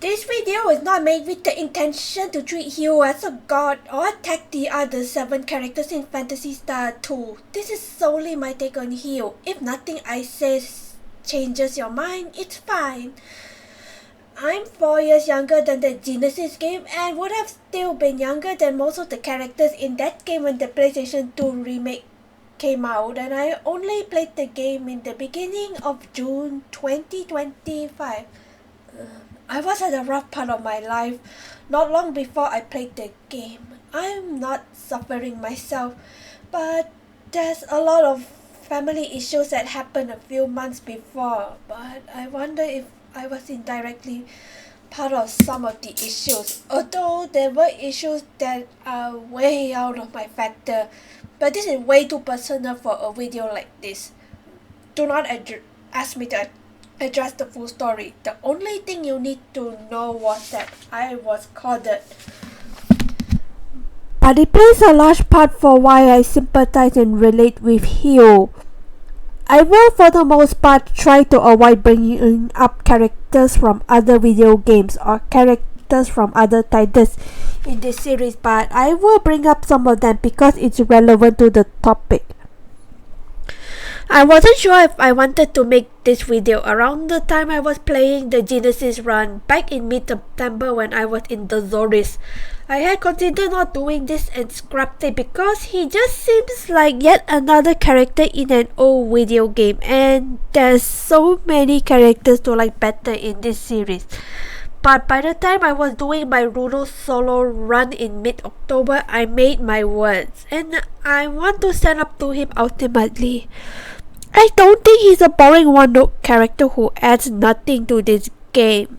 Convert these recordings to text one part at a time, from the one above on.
This video is not made with the intention to treat you as a god or attack the other 7 characters in Phantasy Star 2. This is solely my take on Hugh. If nothing I say changes your mind, it's fine. I'm 4 years younger than the Genesis game and would have still been younger than most of the characters in that game when the PlayStation 2 remake came out, and I only played the game in the beginning of June 2025. I was at a rough part of my life not long before I played the game. I'm not suffering myself, but there's a lot of family issues that happened a few months before, but I wonder if I was indirectly part of some of the issues, although there were issues that are way out of my factor. But this is way too personal for a video like this. Do not ask me to address the full story. The only thing you need to know was that I was coded. But it plays a large part for why I sympathize and relate with Hugh. I will for the most part try to avoid bringing up characters from other video games or characters from other titles in this series, but I will bring up some of them because it's relevant to the topic. I wasn't sure if I wanted to make this video around the time I was playing the Genesis run back in mid-September when I was in the Zoris. I had considered not doing this and scrapped it because he just seems like yet another character in an old video game, and there's so many characters to like better in this series. But by the time I was doing my Rudo solo run in mid-October, I made my words, and I want to stand up to him ultimately. I don't think he's a boring one-note character who adds nothing to this game.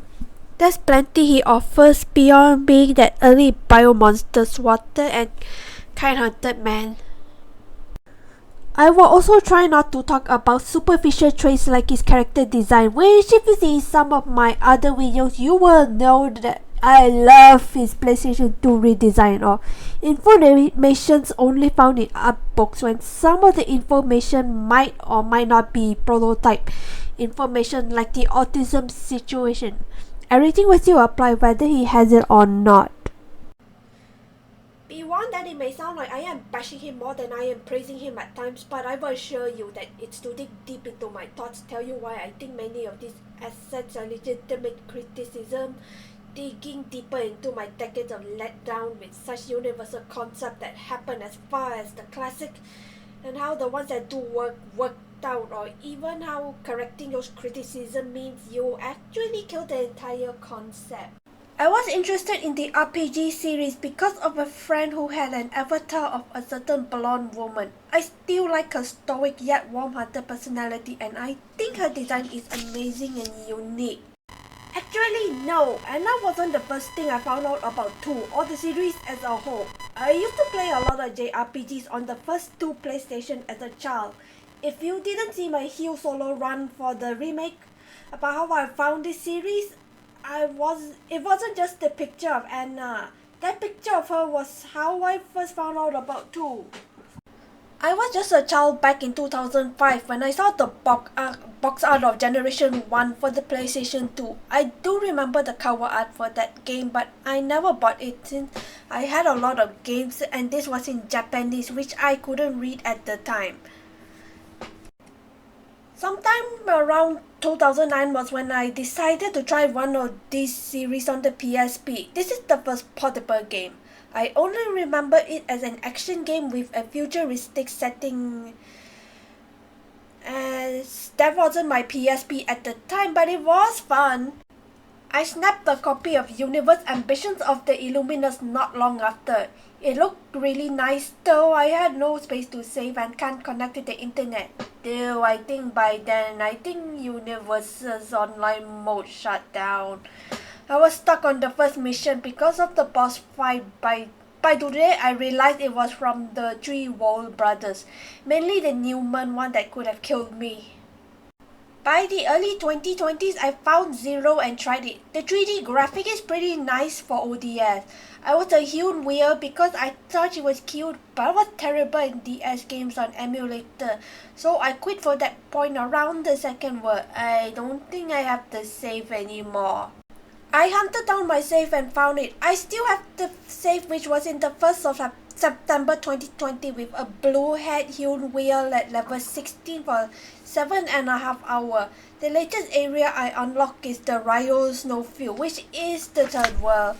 There's plenty he offers beyond being that early biomonster swatter and kind-hearted man. I will also try not to talk about superficial traits like his character design, which if you see some of my other videos, you will know that I love his PlayStation 2 redesign or informations only found in art books when some of the information might or might not be prototype information, like the autism situation. Everything will still apply whether he has it or not. Be warned that it may sound like I am bashing him more than I am praising him at times, but I will assure you that it's to dig deep into my thoughts, tell you why I think many of these assets are legitimate criticism, digging deeper into my decades of letdown with such universal concepts that happen as far as the classic, and how the ones that do worked out, or even how correcting those criticisms means you actually kill the entire concept. I was interested in the RPG series because of a friend who had an avatar of a certain blonde woman. I still like her stoic yet warm-hearted personality, and I think her design is amazing and unique. Actually, no, and that wasn't the first thing I found out about 2 or the series as a whole. I used to play a lot of JRPGs on the first 2 PlayStation as a child. If you didn't see my Hugh solo run for the remake about how I found this series, it wasn't just the picture of Anna. That picture of her was how I first found out about 2. I was just a child back in 2005 when I saw the box art of Generation 1 for the PlayStation 2. I do remember the cover art for that game, but I never bought it since I had a lot of games and this was in Japanese, which I couldn't read at the time. Sometime around 2009 was when I decided to try one of these series on the PSP. This is the first portable game. I only remember it as an action game with a futuristic setting, as that wasn't my PSP at the time, but it was fun. I snapped a copy of Universe Ambitions of the Illuminus not long after. It looked really nice, though I had no space to save and can't connect to the internet. Though I think by then, Universe's online mode shut down. I was stuck on the first mission because of the boss fight. By today, I realized it was from the 3 Wolf brothers, mainly the Newman one that could have killed me. By the early 2020s, I found Zero and tried it. The 3D graphic is pretty nice for ODS. I was a huge weird because I thought it was cute, but I was terrible in DS games on emulator, so I quit for that point around the second world. I don't think I have the save anymore. I hunted down my save and found it. I still have the save which was in the 1st of September 2020 with a blue head hewn wheel at level 16 for 7.5 hours. The latest area I unlock is the Rio Snowfield, which is the 3rd world,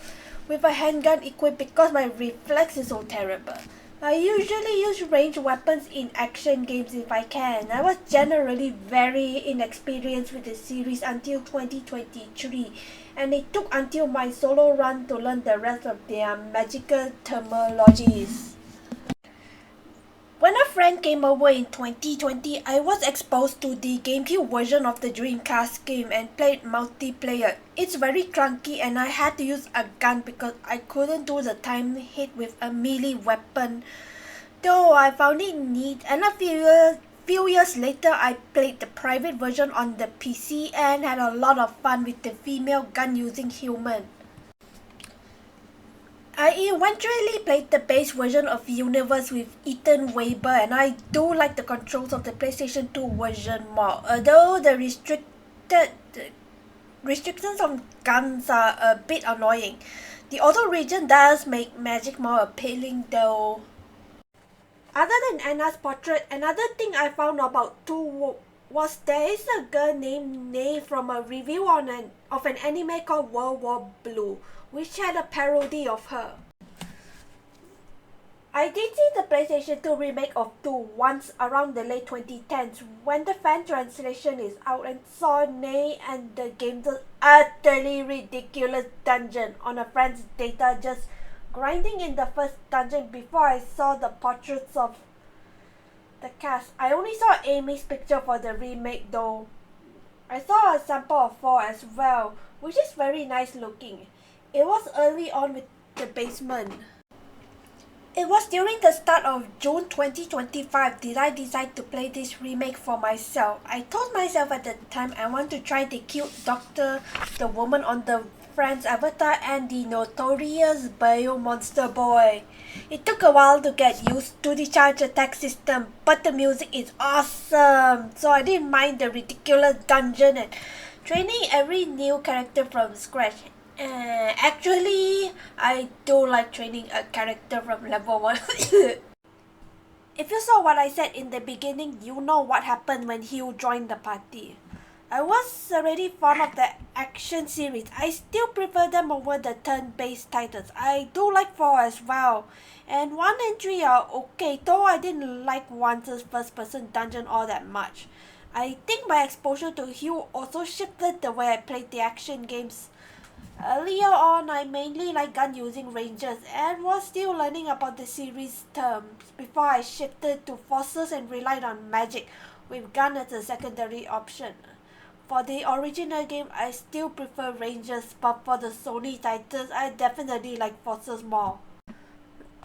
with a handgun equipped because my reflex is so terrible. I usually use ranged weapons in action games if I can. I was generally very inexperienced with the series until 2023, and it took until my solo run to learn the rest of their magical terminologies. When a friend came over in 2020, I was exposed to the GameCube version of the Dreamcast game and played multiplayer. It's very clunky and I had to use a gun because I couldn't do the time hit with a melee weapon. Though I found it neat, and a few years later I played the private version on the PC and had a lot of fun with the female gun using human. I eventually played the base version of Universe with Ethan Weber, and I do like the controls of the PlayStation 2 version more, although the restrictions on guns are a bit annoying. The auto region does make magic more appealing though. Other than Anna's portrait, another thing I found about 2 was there is a girl named Nay from a review of an anime called World War Blue, which had a parody of her. I did see the PlayStation 2 remake of 2 once around the late 2010s when the fan translation is out, and saw Nay and the game's utterly ridiculous dungeon on a friend's data, just grinding in the first dungeon before I saw the portraits of the cast. I only saw Amy's picture for the remake though. I saw a sample of 4 as well, which is very nice looking. It was early on with the basement. It was during the start of June 2025 did I decide to play this remake for myself. I told myself at the time I want to try the cute doctor, the woman on the friend's avatar, and the notorious bio monster boy. It took a while to get used to the charge attack system, but the music is awesome, so I didn't mind the ridiculous dungeon and training every new character from scratch. Actually, I do like training a character from level 1. If you saw what I said in the beginning, you know what happened when Hugh joined the party. I was already fond of the action series. I still prefer them over the turn-based titles. I do like 4 as well, and 1 and 3 are okay, though I didn't like 1's first-person dungeon all that much. I think my exposure to Hugh also shifted the way I played the action games. Earlier on, I mainly liked gun-using rangers and was still learning about the series terms before I shifted to forces and relied on magic with gun as a secondary option. For the original game, I still prefer rangers, but for the Sony titles, I definitely like forces more.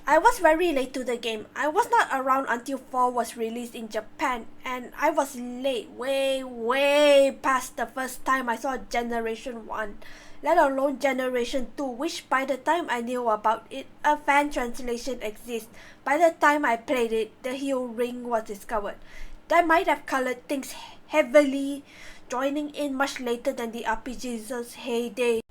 I was very late to the game. I was not around until 4 was released in Japan, and I was late, way past the first time I saw Generation 1. Let alone Generation 2, which by the time I knew about it, a fan translation exists. By the time I played it, the Heal Ring was discovered. That might have colored things heavily, joining in much later than the RPG's heyday.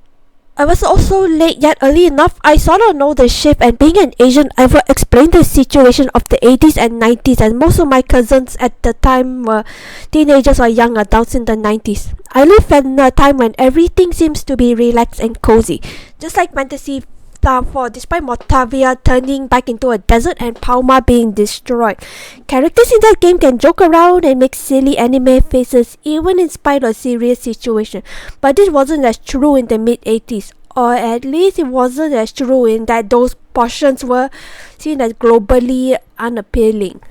I was also late, yet early enough. I sort of know the shift, and being an Asian, I will explain the situation of the 80s and 90s, and most of my cousins at the time were teenagers or young adults in the 90s. I live in a time when everything seems to be relaxed and cozy, just like Phantasy Star 4, despite Motavia turning back into a desert and Palma being destroyed. Characters in that game can joke around and make silly anime faces even in spite of serious situation, but this wasn't as true in the mid-80s, or at least it wasn't as true in that those portions were seen as globally unappealing.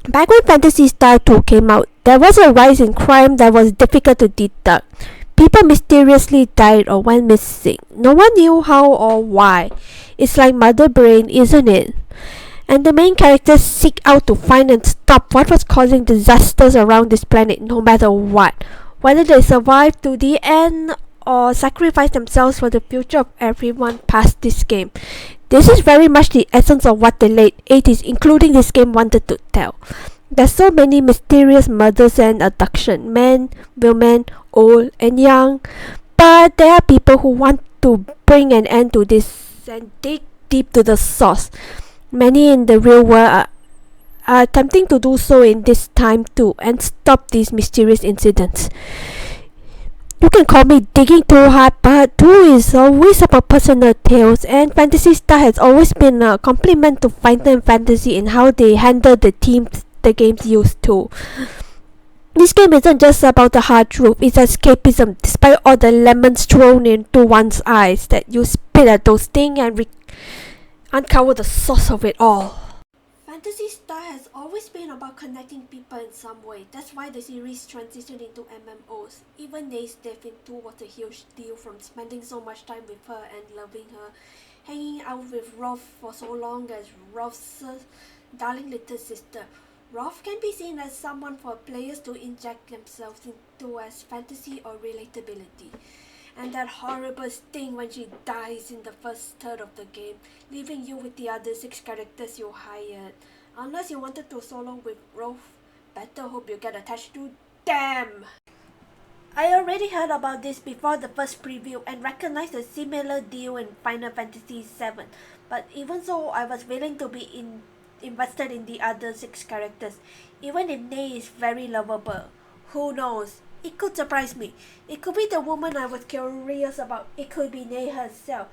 Back when Phantasy Star 2 came out, there was a rise in crime that was difficult to detect. People mysteriously died or went missing. No one knew how or why. It's like Mother Brain, isn't it? And the main characters seek out to find and stop what was causing disasters around this planet, no matter what. Whether they survive to the end or sacrifice themselves for the future of everyone past this game. This is very much the essence of what the late 80s, including this game, wanted to tell. There's so many mysterious murders and abduction, men, women, old and young. But there are people who want to bring an end to this and dig deep to the source. Many in the real world are attempting to do so in this time too and stop these mysterious incidents. You can call me digging too hard, but 2 is always about personal tales, and Phantasy Star has always been a compliment to Final Fantasy in how they handle the themes the games used to. This game isn't just about the hard truth, it's escapism, despite all the lemons thrown into one's eyes that you spit at those things and uncover the source of it all. Phantasy Star has always been about connecting people in some way. That's why the series transitioned into MMOs. Even Nay's death in 2 was a huge deal, from spending so much time with her and loving her, hanging out with Rolf for so long as Rolf's darling little sister. Rolf can be seen as someone for players to inject themselves into as fantasy or relatability. And that horrible sting when she dies in the first third of the game, leaving you with the other 6 characters you hired. Unless you wanted to solo with Rolf, better hope you get attached to them! I already heard about this before the first preview and recognized a similar deal in Final Fantasy VII, but even so, I was willing to be invested in the other 6 characters, even if Nay is very lovable. Who knows? It could surprise me. It could be the woman I was curious about. It could be Nay herself.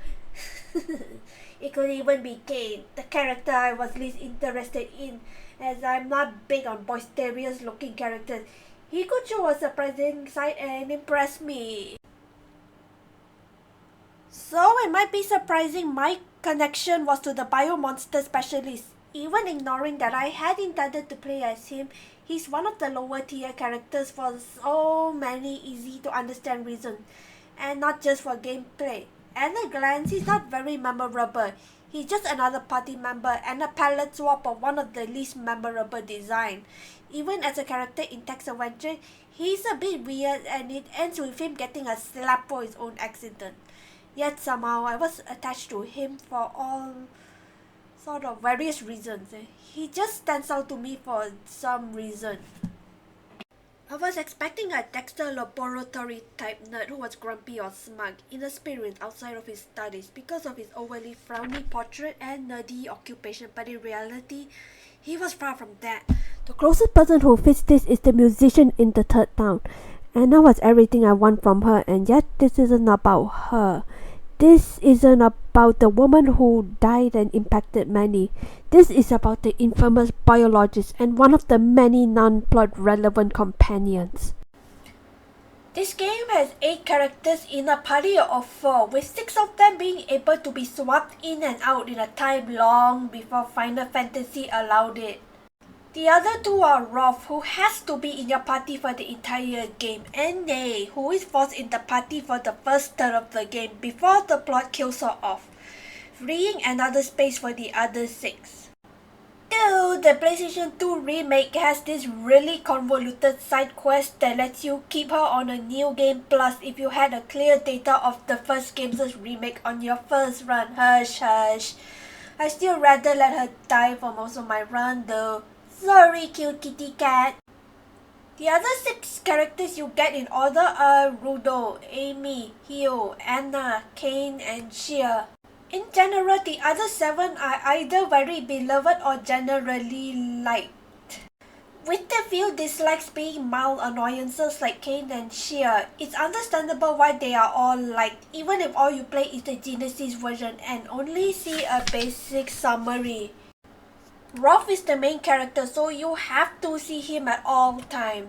It could even be Kane, the character I was least interested in, as I'm not big on boisterous looking characters. He could show a surprising side and impress me. So it might be surprising my connection was to the Biomonster Specialist. Even ignoring that I had intended to play as him, he's one of the lower tier characters for so many easy to understand reasons, and not just for gameplay. At a glance, he's not very memorable. He's just another party member and a palette swap of one of the least memorable design. Even as a character in Text Adventure, he's a bit weird, and it ends with him getting a slap for his own accident. Yet somehow I was attached to him for all sort of various reasons. He just stands out to me for some reason. I was expecting a Dexter laboratory type nerd who was grumpy or smug, inexperienced outside of his studies because of his overly frowny portrait and nerdy occupation, but in reality, he was far from that. The closest person who fits this is the musician in the third town. Anna was everything I want from her, and yet this isn't about her. This isn't about the woman who died and impacted many. This is about the infamous biologist and one of the many non-plot relevant companions. This game has 8 characters in a party of 4, with 6 of them being able to be swapped in and out in a time long before Final Fantasy allowed it. The other 2 are Rolf, who has to be in your party for the entire game, and Nay, who is forced in the party for the first third of the game before the plot kills her off, freeing another space for the other 6. 2. The PlayStation 2 remake has this really convoluted side quest that lets you keep her on a new game plus if you had a clear data of the first game's remake on your first run. Hush hush. I still rather let her die for most of my run though. Sorry, cute kitty cat. The other 6 characters you get in order are Rudo, Amy, Hio, Anna, Kane, and Shea. In general, the other 7 are either very beloved or generally liked, with a few dislikes being mild annoyances like Kane and Shea. It's understandable why they are all liked, even if all you play is the Genesis version and only see a basic summary. Rolf is the main character, so you have to see him at all times.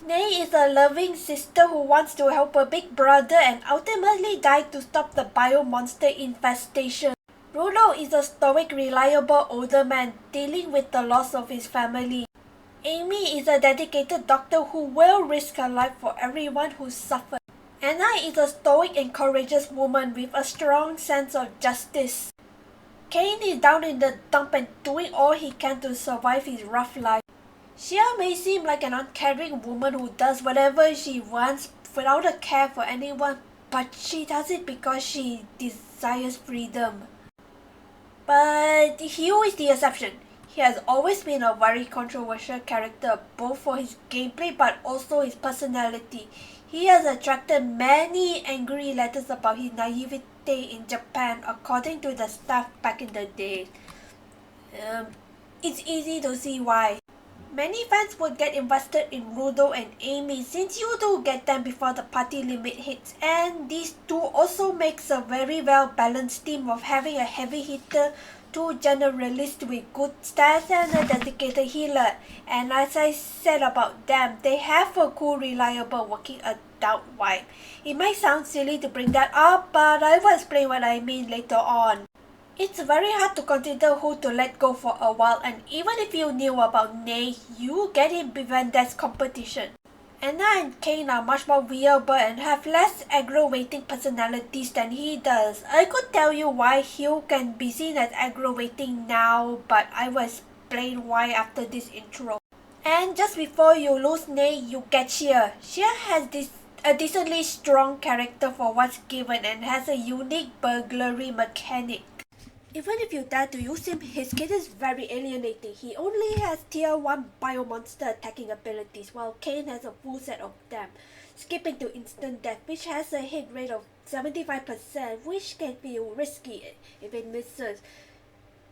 Nay is a loving sister who wants to help her big brother and ultimately died to stop the biomonster infestation. Rudo is a stoic, reliable older man dealing with the loss of his family. Amy is a dedicated doctor who will risk her life for everyone who suffers. Anna is a stoic and courageous woman with a strong sense of justice. Kane is down in the dump and doing all he can to survive his rough life. Shea may seem like an uncaring woman who does whatever she wants without a care for anyone, but she does it because she desires freedom. But Hugh is the exception. He has always been a very controversial character, both for his gameplay but also his personality. He has attracted many angry letters about his naivete in Japan, according to the staff back in the day. It's easy to see why. Many fans would get invested in Rudo and Amy since you do get them before the party limit hits, and these two also makes a very well balanced team of having a heavy hitter, two generalists with good stats and a dedicated healer. And as I said about them, they have a cool reliable working adult vibe. It might sound silly to bring that up, but I will explain what I mean later on. It's very hard to consider who to let go for a while, and even if you knew about Nate, you get him when there's competition. Anna and Kane are much more viable and have less aggravating personalities than he does. I could tell you why Hugh can be seen as aggravating now, but I will explain why after this intro. And just before you lose Nate, you get Shea. Shea has a decently strong character for what's given and has a unique burglary mechanic. Even if you dare to use him, his kit is very alienating. He only has tier 1 biomonster attacking abilities, while Kane has a full set of them, skipping to instant death, which has a hit rate of 75%, which can feel risky if it misses.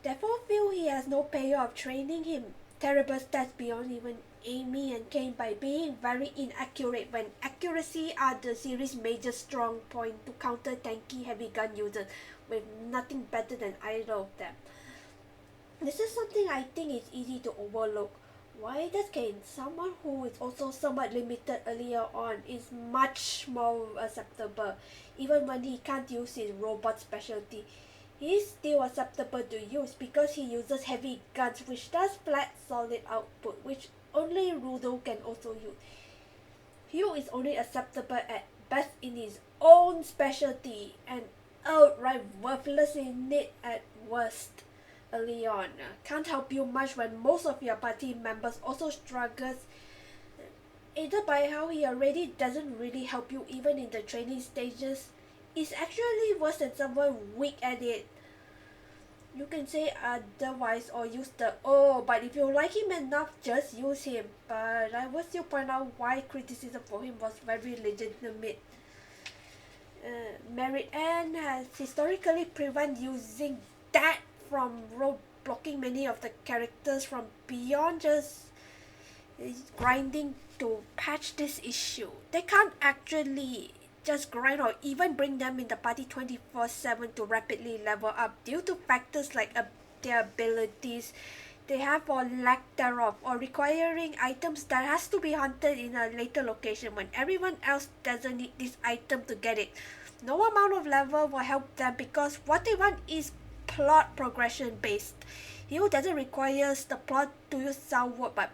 Therefore feel he has no payoff training him terrible stats beyond even Amy and Kane by being very inaccurate when accuracy are the series' major strong point to counter tanky heavy gun users with nothing better than either of them. This is something I think is easy to overlook. Why does Kane, someone who is also somewhat limited earlier on, is much more acceptable even when he can't use his robot specialty? He is still acceptable to use because he uses heavy guns which does flat solid output, which only Rudo can also use. Hugh is only acceptable at best in his own specialty and outright worthless in it at worst early on. Can't help you much when most of your party members also struggles, either by how he already doesn't really help you even in the training stages. It's actually worse than someone weak at it. You can say otherwise or use the but if you like him enough, just use him. But I will still point out why criticism for him was very legitimate. Merit Ann has historically prevented using that from roadblocking many of the characters from beyond just grinding to patch this issue. They can't actually just grind or even bring them in the party 24/7 to rapidly level up due to factors like their abilities they have or lack thereof, or requiring items that has to be hunted in a later location when everyone else doesn't need this item to get it. No amount of level will help them because what they want is plot progression based. Hero doesn't require the plot to use sound word, but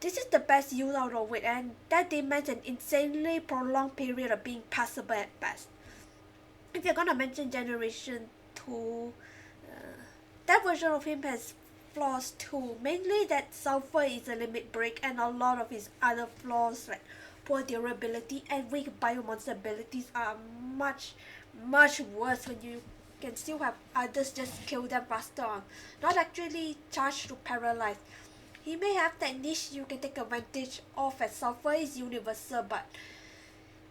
this is the best use out of it, and that demands an insanely prolonged period of being passable at best. If you're gonna mention Generation 2, that version of him has flaws too. Mainly that Sulfur is a limit break and a lot of his other flaws like poor durability and weak biomonster abilities are much worse when you can still have others just kill them faster on, not actually charged to paralyze. He may have that niche you can take advantage of as Sulfur is universal, but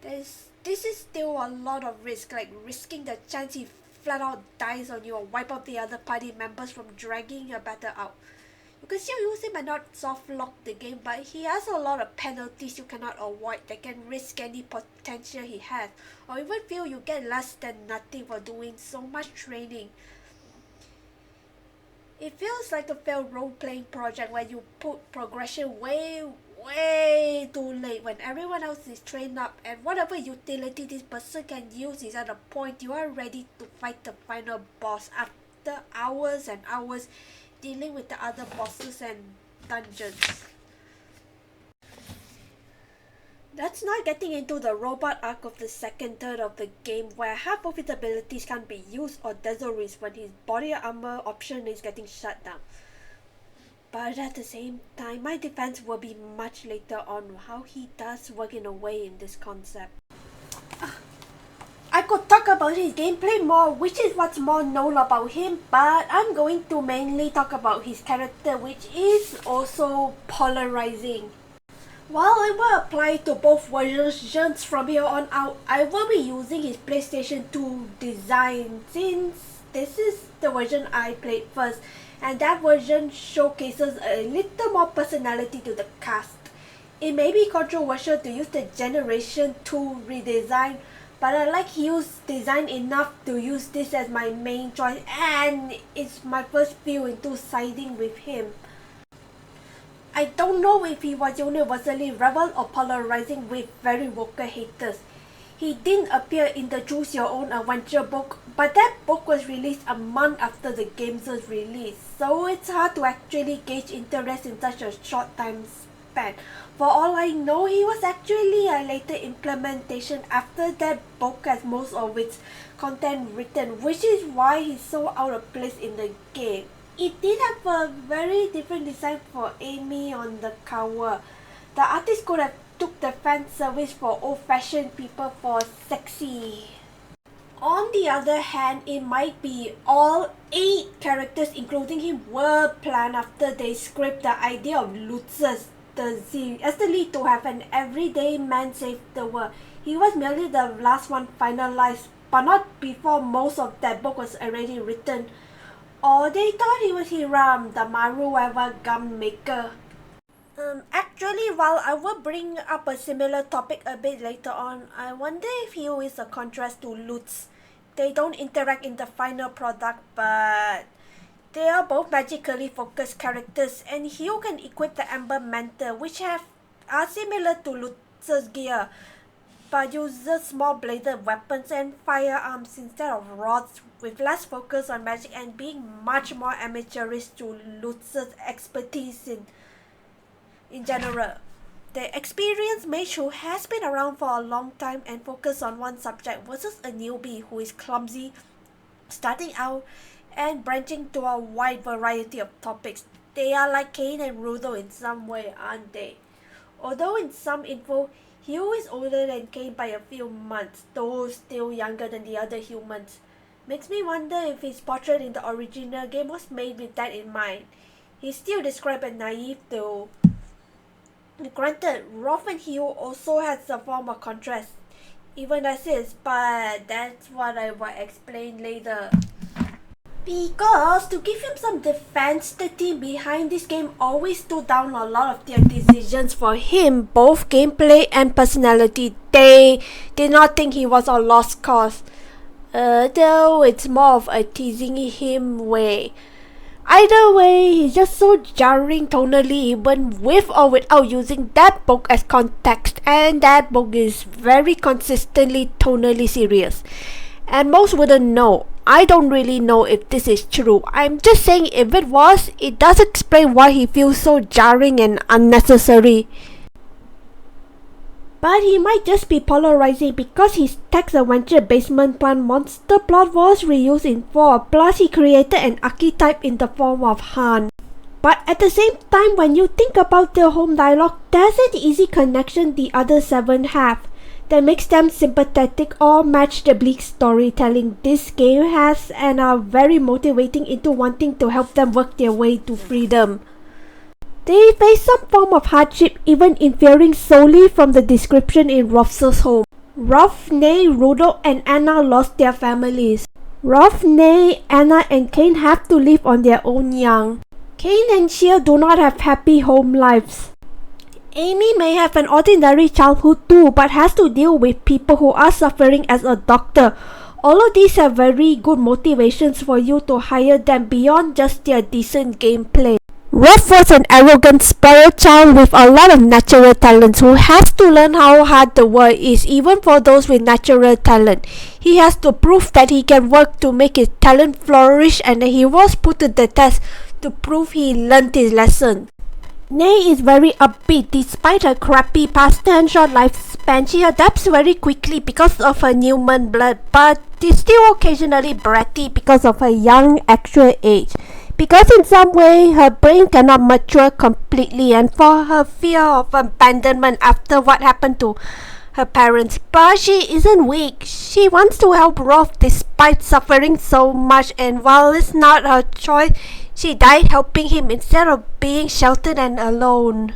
this is still a lot of risk, like risking the chance he flat out dies on you or wipe out the other party members from dragging your battle out. You can still use him and not soft lock the game, but he has a lot of penalties you cannot avoid that can risk any potential he has, or even feel you get less than nothing for doing so much training. It feels like a failed role-playing project where you put progression way too late when everyone else is trained up and whatever utility this person can use is at a point you are ready to fight the final boss after hours and hours dealing with the other bosses and dungeons. That's not getting into the robot arc of the second third of the game where half of his abilities can't be used or desert risk when his body armor option is getting shut down. But at the same time, my defense will be much later on how he does work in a way in this concept. I could talk about his gameplay more, which is what's more known about him, but I'm going to mainly talk about his character, which is also polarizing. While it will apply to both versions from here on out, I will be using his PlayStation 2 design since this is the version I played first, and that version showcases a little more personality to the cast. It may be controversial to use the Generation 2 redesign, but I like Hugh's design enough to use this as my main choice, and it's my first view into siding with him. I don't know if he was universally rebel or polarizing with very vocal haters. He didn't appear in the Choose Your Own Adventure book, but that book was released a month after the game's release, so it's hard to actually gauge interest in such a short time span. For all I know, he was actually a later implementation after that book has most of its content written, which is why he's so out of place in the game. It did have a very different design for Amy on the cover. The artist could have took the fan service for old-fashioned people for sexy. On the other hand, it might be all 8 characters including him were planned after they scrapped the idea of Lutz's the Z as the lead to have an everyday man save the world. He was merely the last one finalized, but not before most of that book was already written. Or they thought he was Hiram, the Maruewa gum maker. Actually, while I will bring up a similar topic a bit later on, I wonder if Hugh is a contrast to Lutz. They don't interact in the final product, but they are both magically focused characters, and Hugh can equip the Amber Mantle, which are similar to Lutz's gear, but uses small bladed weapons and firearms instead of rods, with less focus on magic and being much more amateurish to Lutz's expertise in general. The experienced mage who has been around for a long time and focused on one subject versus a newbie who is clumsy, starting out and branching to a wide variety of topics. They are like Cain and Rudo in some way, aren't they? Although in some info, Hugh is older than Cain by a few months, though still younger than the other humans. Makes me wonder if his portrait in the original game was made with that in mind. He's still described as naive though. Granted, Rolf and Hugh also has a form of contrast, even as is, but that's what I will explain later. Because to give him some defense, the team behind this game always stood down a lot of their decisions for him, both gameplay and personality. They did not think he was a lost cause, though it's more of a teasing him way. Either way, he's just so jarring tonally, even with or without using that book as context, and that book is very consistently tonally serious. And most wouldn't know. I don't really know if this is true. I'm just saying if it was, it does explain why he feels so jarring and unnecessary. But he might just be polarizing because his text-adventure basement plan monster plot was reused in 4, plus he created an archetype in the form of Han. But at the same time, when you think about the home dialogue, there's an easy connection the other 7 have that makes them sympathetic or match the bleak storytelling this game has and are very motivating into wanting to help them work their way to freedom. They face some form of hardship, even inferring solely from the description in Rolf's home. Rolf, Nay, Rudo, and Anna lost their families. Rolf, Nay, Anna, and Cain have to live on their own young. Cain and Shea do not have happy home lives. Amy may have an ordinary childhood too, but has to deal with people who are suffering as a doctor. All of these have very good motivations for you to hire them beyond just their decent gameplay. Rolf was an arrogant, spoiled child with a lot of natural talents who has to learn how hard the world is, even for those with natural talent. He has to prove that he can work to make his talent flourish, and he was put to the test to prove he learned his lesson. Nay is very upbeat despite her crappy past and short lifespan. She adapts very quickly because of her Newman blood, but is still occasionally bratty because of her young actual age. Because in some way her brain cannot mature completely, and for her fear of abandonment after what happened to her parents. But she isn't weak. She wants to help Rolf despite suffering so much, and while it's not her choice, she died helping him instead of being sheltered and alone.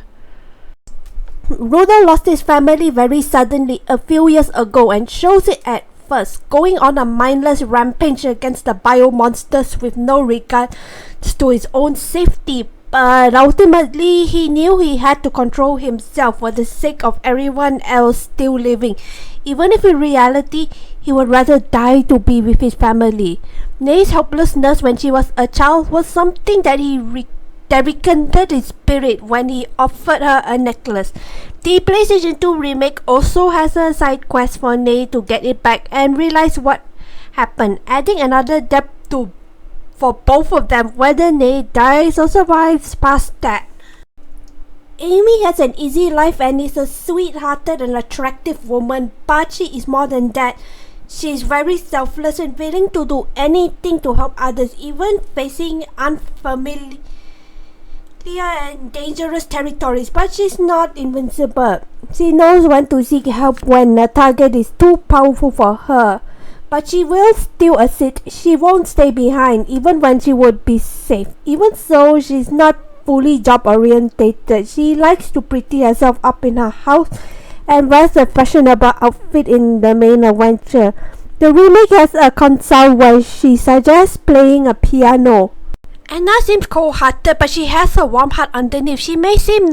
Rudo lost his family very suddenly a few years ago and shows it at first, going on a mindless rampage against the bio monsters with no regard to his own safety. But ultimately, he knew he had to control himself for the sake of everyone else still living, even if in reality, he would rather die to be with his family. Nay's helplessness when she was a child was something that that rekindled his spirit when he offered her a necklace. The PlayStation 2 remake also has a side quest for Nay to get it back and realize what happened, adding another depth to for both of them, whether Nay dies or survives past that. Amy has an easy life and is a sweet-hearted and attractive woman, but she is more than that. She is very selfless and willing to do anything to help others, even facing unfamiliar and dangerous territories, but she's not invincible. She knows when to seek help when a target is too powerful for her. But she will still assist. She won't stay behind, even when she would be safe. Even so, she's not fully job-orientated. She likes to pretty herself up in her house and wears a fashionable outfit in the main adventure. The remake has a console where she suggests playing a piano. Anna seems cold-hearted, but she has a warm heart underneath. She may seem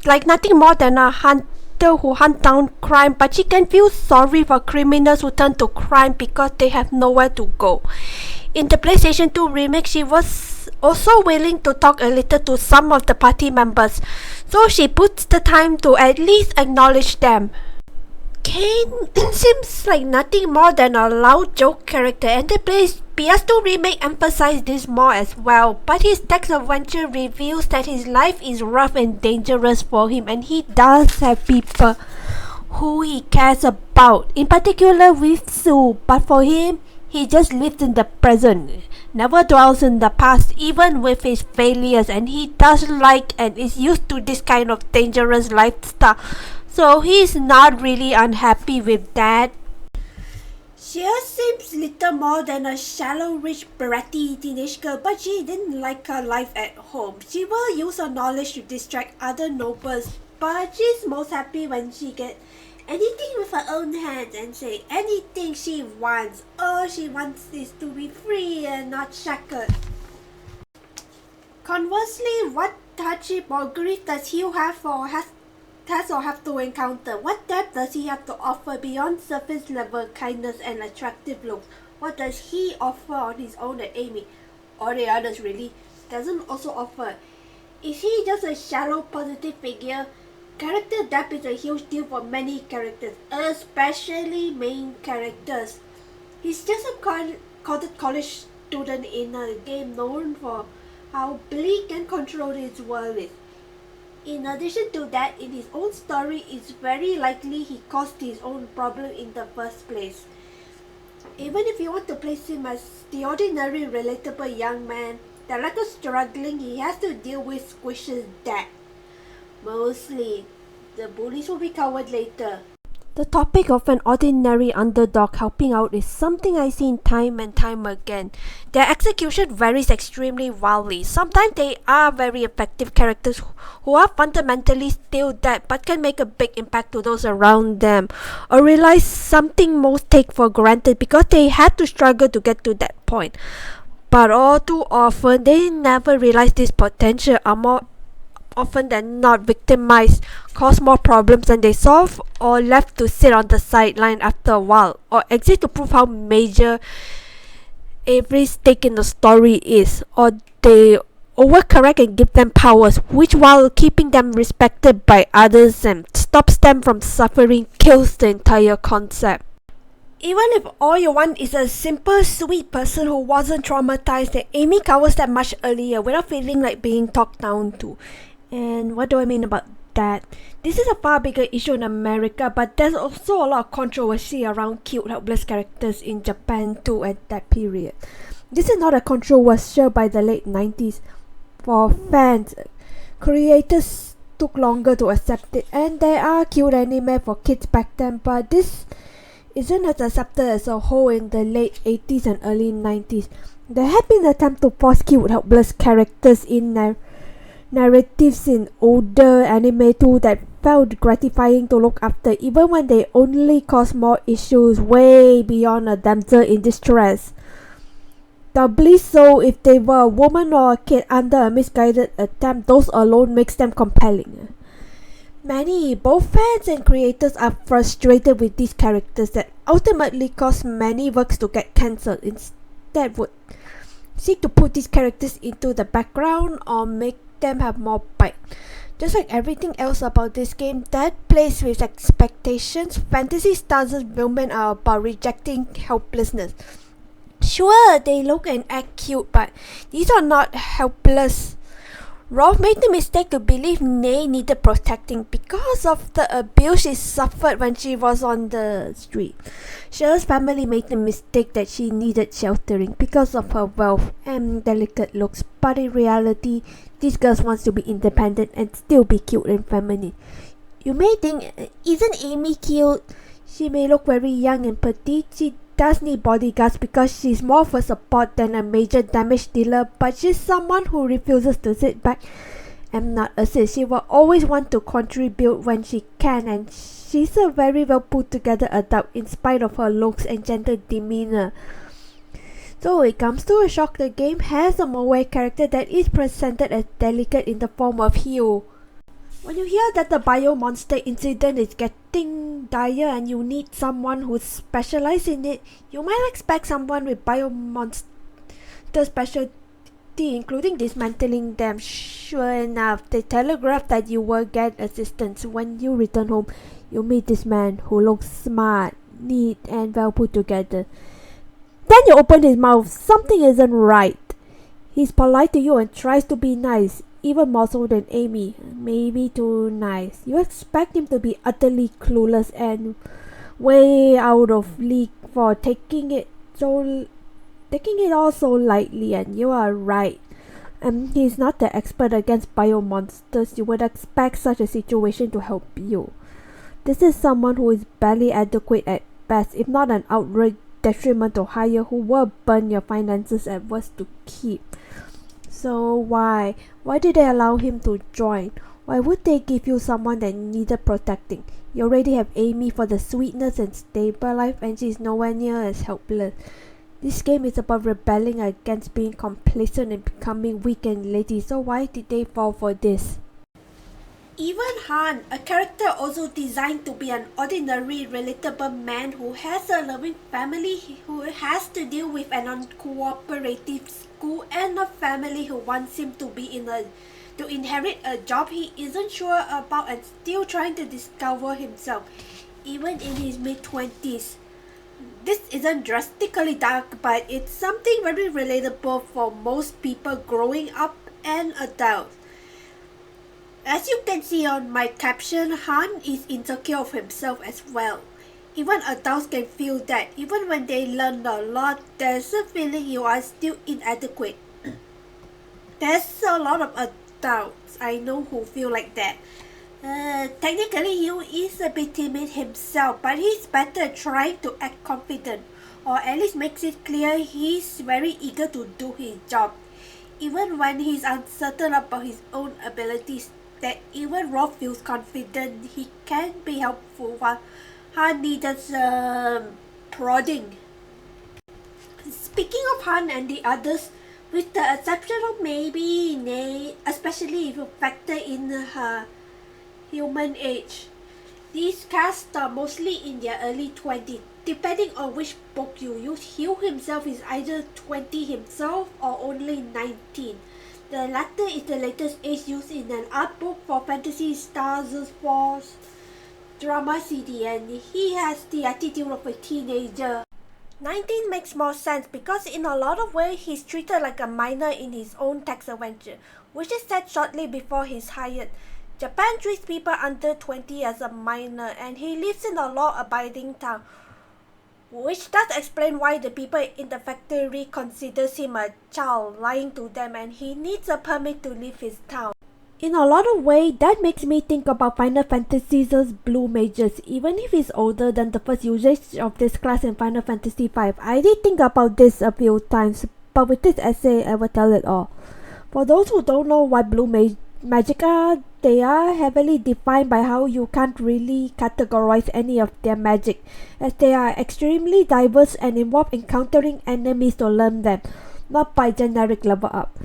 like nothing more than a hunter who hunt down crime, but she can feel sorry for criminals who turn to crime because they have nowhere to go. In the PlayStation 2 remake, she was also willing to talk a little to some of the party members, so she puts the time to at least acknowledge them. Kane seems like nothing more than a loud joke character, and the PS2 remake emphasized this more as well, but his text adventure reveals that his life is rough and dangerous for him, and he does have people who he cares about, in particular with Sue, but for him, he just lives in the present, never dwells in the past, even with his failures, and he does like and is used to this kind of dangerous lifestyle. So he's not really unhappy with that. She seems little more than a shallow, rich, bratty teenage girl, but she didn't like her life at home. She will use her knowledge to distract other nobles, but she's most happy when she gets anything with her own hands and say anything she wants. All she wants is to be free and not shackled. Conversely, what hardship or grief does Hugh have or have to encounter? What depth does he have to offer beyond surface level kindness and attractive looks? What does he offer on his own that Amy or the others really doesn't also offer? Is he just a shallow positive figure? Character depth is a huge deal for many characters, especially main characters. He's just a college student in a game known for how bleak and controlled his world is. In addition to that, in his own story, it's very likely he caused his own problem in the first place. Even if you want to place him as the ordinary, relatable young man, the lack of struggling he has to deal with squishes that. Mostly, the bullies will be covered later. The topic of an ordinary underdog helping out is something I've seen time and time again. Their execution varies extremely wildly. Sometimes they are very effective characters who are fundamentally still dead but can make a big impact to those around them, or realize something most take for granted because they had to struggle to get to that point. But all too often, they never realize this potential, are more often than not victimized, cause more problems than they solve, or left to sit on the sideline after a while, or exit to prove how major every stake in the story is, or they overcorrect and give them powers, which while keeping them respected by others and stops them from suffering, kills the entire concept. Even if all you want is a simple, sweet person who wasn't traumatized, that Amy covers that much earlier without feeling like being talked down to. And what do I mean about that? This is a far bigger issue in America, but there's also a lot of controversy around cute, helpless characters in Japan too at that period. This is not a controversial by the late 90s. For fans, creators took longer to accept it, and there are cute anime for kids back then, but this isn't as accepted as a whole in the late 80s and early 90s. There had been attempts to force cute, helpless characters in narratives in older anime too that felt gratifying to look after, even when they only cause more issues way beyond a damsel in distress. Doubly so if they were a woman or a kid under a misguided attempt. Those alone makes them compelling. Many, both fans and creators, are frustrated with these characters that ultimately cause many works to get cancelled. Instead would seek to put these characters into the background or make them have more bite. Just like everything else about this game that plays with expectations, Phantasy Star's women are about rejecting helplessness. Sure, they look and act cute, but these are not helpless. Rolf made the mistake to believe Nay needed protecting because of the abuse she suffered when she was on the street. Cher's family made the mistake that she needed sheltering because of her wealth and delicate looks, but in reality, this girl wants to be independent and still be cute and feminine. You may think, isn't Amy cute? She may look very young and petite. She does need bodyguards because she's more of a support than a major damage dealer, but she's someone who refuses to sit back and not assist. She will always want to contribute when she can, and she's a very well put together adult in spite of her looks and gentle demeanor. So it comes to a shock, the game has a Moe character that is presented as delicate in the form of Hugh. When you hear that the bio monster incident is getting dire and you need someone who specializes in it, you might expect someone with bio monster specialty, including dismantling them. Sure enough, they telegraph that you will get assistance. When you return home, you meet this man who looks smart, neat, and well put together. Then you open his mouth. Something isn't right. He's polite to you and tries to be nice, even more so than Amy. Maybe too nice. You expect him to be utterly clueless and way out of league for taking it all so lightly, and you are right. He's not the expert against bio monsters. You would expect such a situation to help you. This is someone who is barely adequate at best, if not an outright detriment to hire, who will burn your finances at worst to keep. So why did they allow him to join? Why would they give you someone that needed protecting? You already have Amy for the sweetness and stable life, and she's nowhere near as helpless. This game is about rebelling against being complacent and becoming weak and lazy, so why did they fall for this? Even Han, a character also designed to be an ordinary, relatable man who has a loving family, who has to deal with an uncooperative school, and a family who wants him to inherit a job he isn't sure about and still trying to discover himself, even in his mid-20s. This isn't drastically dark, but it's something very relatable for most people growing up and adults. As you can see on my caption, Han is insecure of himself as well. Even adults can feel that. Even when they learn a lot, there's a feeling you are still inadequate. There's a lot of adults I know who feel like that. Technically, Hugh is a bit timid himself, but he's better trying to act confident, or at least makes it clear he's very eager to do his job. Even when he's uncertain about his own abilities, that even Rolf feels confident he can be helpful while Han needed prodding. Speaking of Han and the others, with the exception of maybe Nay, especially if you factor in her human age, these casts are mostly in their early 20s. Depending on which book you use, Hugh himself is either 20 himself or only 19. The latter is the latest age used in an art book for Phantasy Star's Force drama CD, and he has the attitude of a teenager. 19 makes more sense because in a lot of ways he's treated like a minor in his own text adventure, which is set shortly before he's hired. Japan treats people under 20 as a minor, and he lives in a law-abiding town, which does explain why the people in the factory considers him a child, lying to them, and he needs a permit to leave his town. In a lot of ways, that makes me think about Final Fantasy's Blue Mages. Even if he's older than the first usage of this class in Final Fantasy V, I did think about this a few times, but with this essay, I will tell it all. For those who don't know what Blue Magic are, they are heavily defined by how you can't really categorize any of their magic, as they are extremely diverse and involve encountering enemies to learn them, not by generic level up.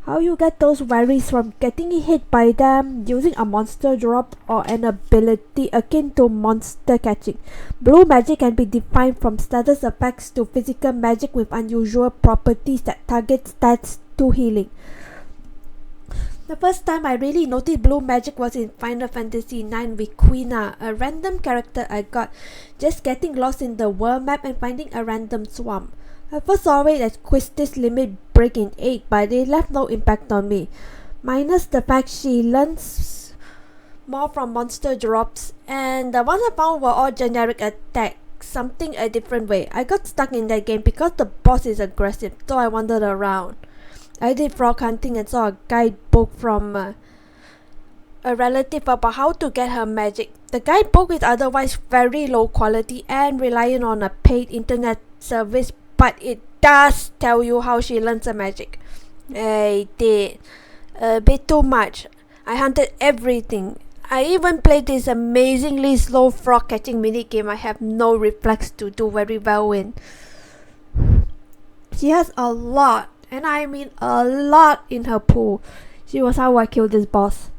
How you get those varies from getting hit by them, using a monster drop, or an ability akin to monster catching. Blue magic can be defined from status effects to physical magic with unusual properties that target stats to healing. The first time I really noticed blue magic was in Final Fantasy IX with Quina, a random character I got just getting lost in the world map and finding a random swamp. I first saw it as Quistis limit break in 8, but it left no impact on me, minus the fact she learns more from monster drops, and the ones I found were all generic attacks, something a different way. I got stuck in that game because the boss is aggressive, so I wandered around. I did frog hunting and saw a guidebook from a relative about how to get her magic. The guidebook is otherwise very low quality and reliant on a paid internet service, but it does tell you how she learns her magic. I did. A bit too much. I hunted everything. I even played this amazingly slow frog catching minigame I have no reflex to do very well in. She has a lot, and I mean a lot, in her pool. She was how I killed this boss.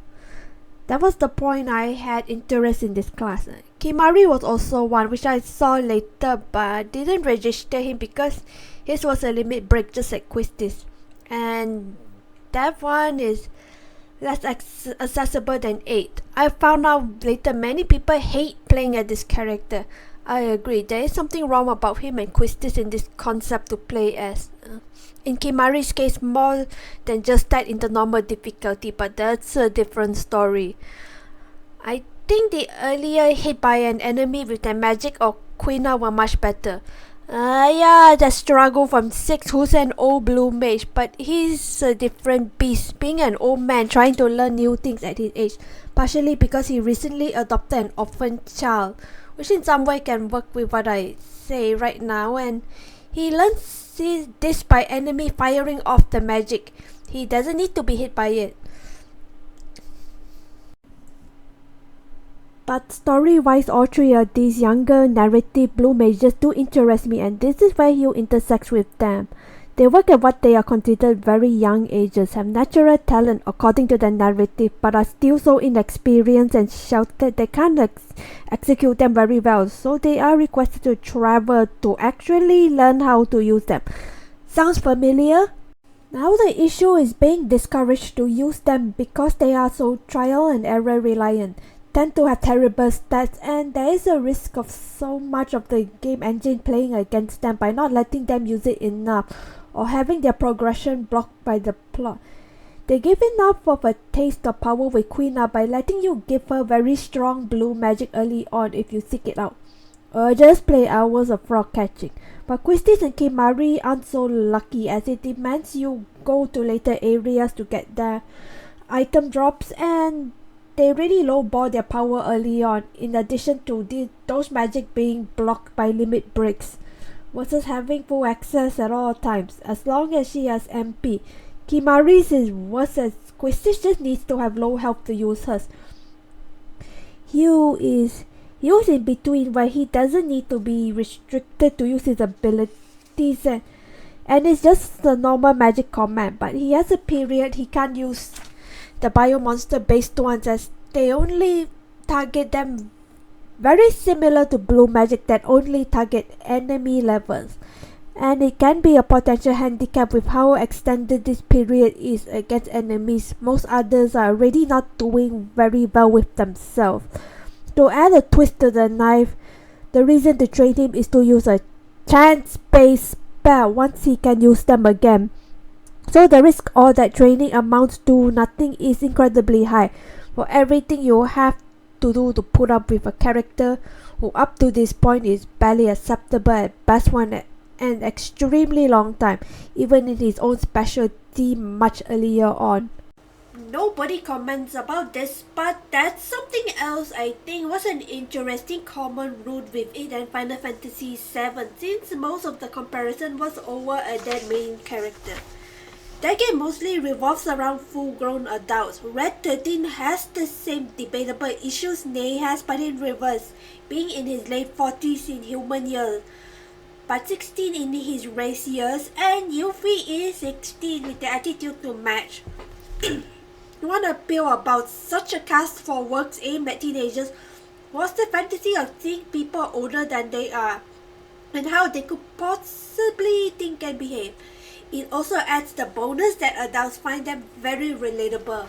That was the point I had interest in this class. Kimari was also one which I saw later, but didn't register him because his was a limit break just like Quistis. And that one is less accessible than 8. I found out later many people hate playing as this character. I agree, there is something wrong about him and Quistis in this concept to play as. In Kimari's case, more than just that in the normal difficulty, but that's a different story. I think the earlier hit by an enemy with their magic or Quina were much better. Yeah, the struggle from 6, who's an old blue mage, but he's a different beast, being an old man trying to learn new things at his age, partially because he recently adopted an orphan child, which in some way can work with what I say right now, and he learns this by enemy firing off the magic. He doesn't need to be hit by it. But story-wise, all three of these younger narrative blue mages do interest me, and this is where you intersect with them. They work at what they are considered very young ages, have natural talent according to the narrative, but are still so inexperienced and sheltered they can't execute them very well, so they are requested to travel to actually learn how to use them. Sounds familiar? Now the issue is being discouraged to use them because they are so trial and error reliant, tend to have terrible stats, and there is a risk of so much of the game engine playing against them by not letting them use it enough, or having their progression blocked by the plot. They give enough of a taste of power with Quina by letting you give her very strong blue magic early on if you seek it out, or just play hours of frog catching. But Quistis and Kimari aren't so lucky, as it demands you go to later areas to get their item drops, and they really lowball their power early on, in addition to those magic being blocked by limit breaks, versus having full access at all times, as long as she has MP. Kimari's is worse, as Quistis just needs to have low health to use hers. Hugh is in between, where he doesn't need to be restricted to use his abilities, and it's just the normal magic command, but he has a period he can't use the biomonster based ones, as they only target them, very similar to blue magic that only target enemy levels, and it can be a potential handicap with how extended this period is against enemies. Most others are already not doing very well with themselves. To add a twist to the knife, the reason to trade him is to use a chance-based spell once he can use them again. So the risk all that training amounts to nothing is incredibly high for everything you have to do to put up with a character who up to this point is barely acceptable at best one at an extremely long time, even in his own specialty much earlier on. Nobody comments about this, but that's something else I think was an interesting common root with it and Final Fantasy VII, since most of the comparison was over a dead main character. That game mostly revolves around full-grown adults. Red 13 has the same debatable issues Ney has, but in reverse, being in his late 40s in human years, but 16 in his race years, and Yuffie is 16 with the attitude to match. One appeal about such a cast for works aimed at teenagers was the fantasy of seeing people older than they are, and how they could possibly think and behave. It also adds the bonus that adults find them very relatable.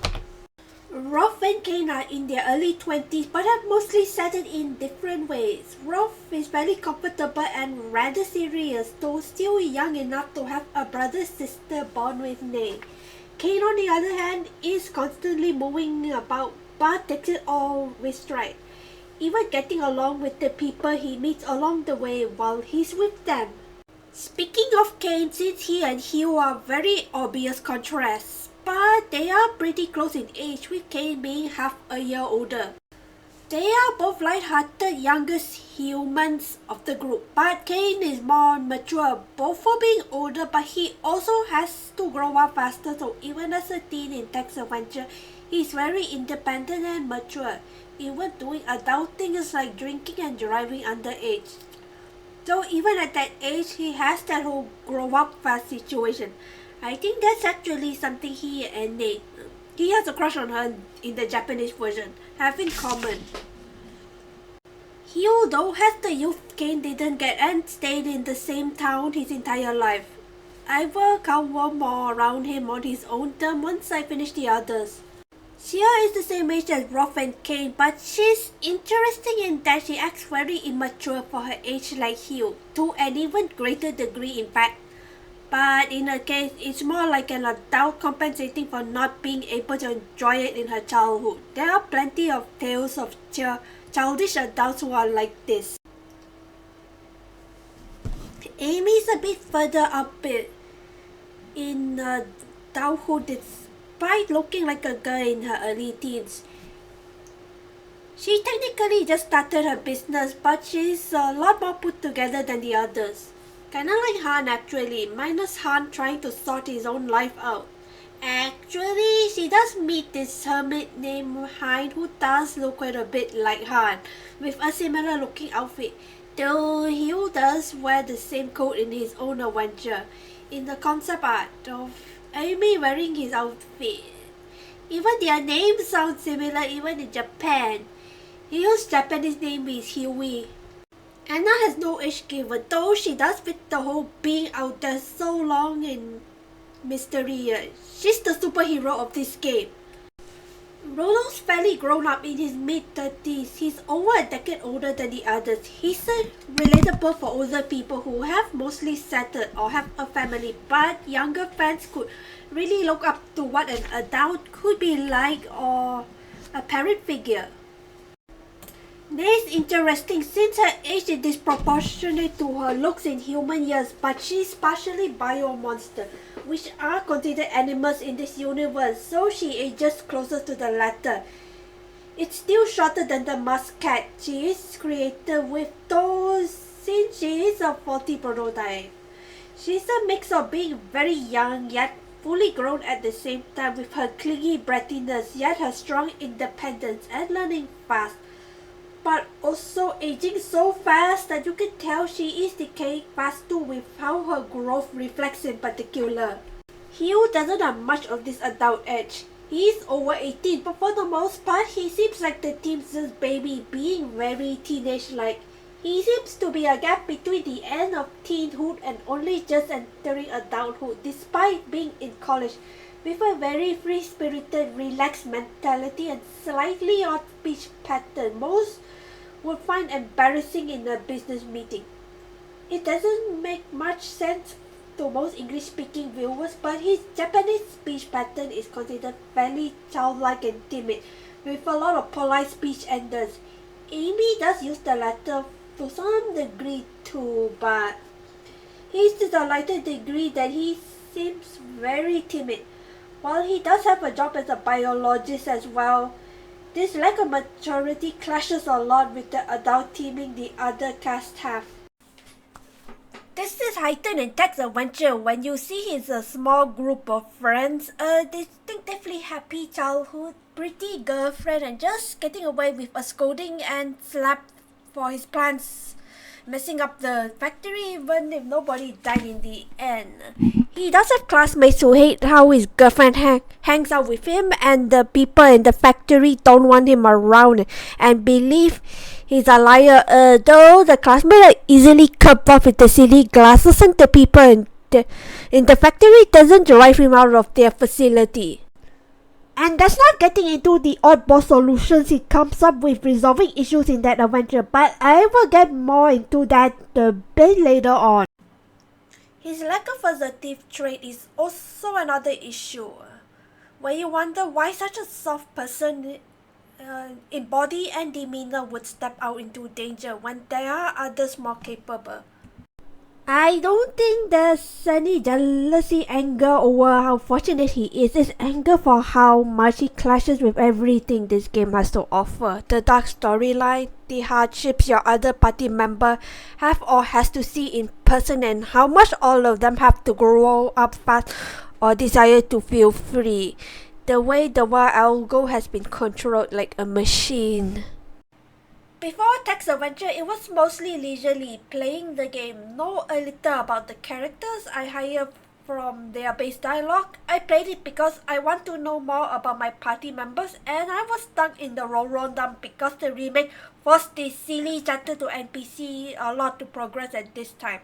Rolf and Kane are in their early 20s but have mostly settled in different ways. Rolf is very comfortable and rather serious, though still young enough to have a brother-sister bond with Ney. Kane, on the other hand, is constantly moving about but takes it all with stride, even getting along with the people he meets along the way while he's with them. Speaking of Kane, since he and Hugh are very obvious contrasts, but they are pretty close in age, with Kane being half a year older. They are both light-hearted youngest humans of the group, but Kane is more mature, both for being older, but he also has to grow up faster, so even as a teen in Text Adventure, he's very independent and mature, even doing adult things like drinking and driving underage. So even at that age, he has that whole grow up fast situation. I think that's actually something he and Nate, he has a crush on her in the Japanese version, have in common. Hugh though has the youth Kane didn't get and stayed in the same town his entire life. I will cover more around him on his own term once I finish the others. Sia is the same age as Rolf and Kane, but she's interesting in that she acts very immature for her age like Hugh, to an even greater degree in fact. But in her case, it's more like an adult compensating for not being able to enjoy it in her childhood. There are plenty of tales of childish adults who are like this. Amy's a bit further up in adulthood despite looking like a girl in her early teens. She technically just started her business, but she's a lot more put together than the others. Kinda like Han actually, minus Han trying to sort his own life out. Actually, she does meet this hermit named Hein who does look quite a bit like Han, with a similar looking outfit, though Hugh does wear the same coat in his own adventure. In the concept art of Amy wearing his outfit, even their names sound similar even in Japan. Hugh's Japanese name is Huey. Anna has no age given, though she does fit the whole being out there so long in mystery. She's the superhero of this game. Rollo's fairly grown up in his mid-30s. He's over a decade older than the others. He's relatable for older people who have mostly settled or have a family, but younger fans could really look up to what an adult could be like or a parent figure. Ney's interesting since her age is disproportionate to her looks in human years, but she's partially bio-monster, which are considered animals in this universe, so she ages closer to the latter. It's still shorter than the muscat she is created with, though since she is a faulty prototype. She's a mix of being very young yet fully grown at the same time, with her clingy brattiness yet her strong independence and learning fast, but also aging so fast that you can tell she is decaying fast too, with how her growth reflects in particular. Hugh doesn't have much of this adult edge. He is over 18, but for the most part he seems like the team's baby, being very teenage-like. He seems to be a gap between the end of teenhood and only just entering adulthood, despite being in college, with a very free-spirited, relaxed mentality and slightly odd speech pattern most would find embarrassing in a business meeting. It doesn't make much sense to most English-speaking viewers, but his Japanese speech pattern is considered fairly childlike and timid, with a lot of polite speech enders. Amy does use the latter to some degree too, but he's to the lighter degree that he seems very timid. While he does have a job as a biologist as well, this lack of maturity clashes a lot with the adult teaming the other cast have. This is just heightened in Tech's adventure when you see his small group of friends, distinctively happy childhood, pretty girlfriend, and just getting away with a scolding and slap for his plans, messing up the factory even if nobody died in the end. He does have classmates who hate how his girlfriend hangs out with him, and the people in the factory don't want him around and believe he's a liar. Though the classmates are easily cut off with the silly glasses, and the people in the factory doesn't drive him out of their facility. And that's not getting into the oddball solutions he comes up with resolving issues in that adventure, but I will get more into that a bit later on. His lack of assertive trait is also another issue, where you wonder why such a soft person in body and demeanor would step out into danger when there are others more capable. I don't think there's any jealousy, anger over how fortunate he is. It's anger for how much he clashes with everything this game has to offer. The dark storyline, the hardships your other party member have or has to see in person, and how much all of them have to grow up fast or desire to feel free. The way the wild algo has been controlled like a machine. Before Tech's adventure, it was mostly leisurely, playing the game, know a little about the characters I hired from their base dialogue. I played it because I want to know more about my party members, and I was stuck in the roll dump because the remake forced this silly chatter to NPC a lot to progress at this time.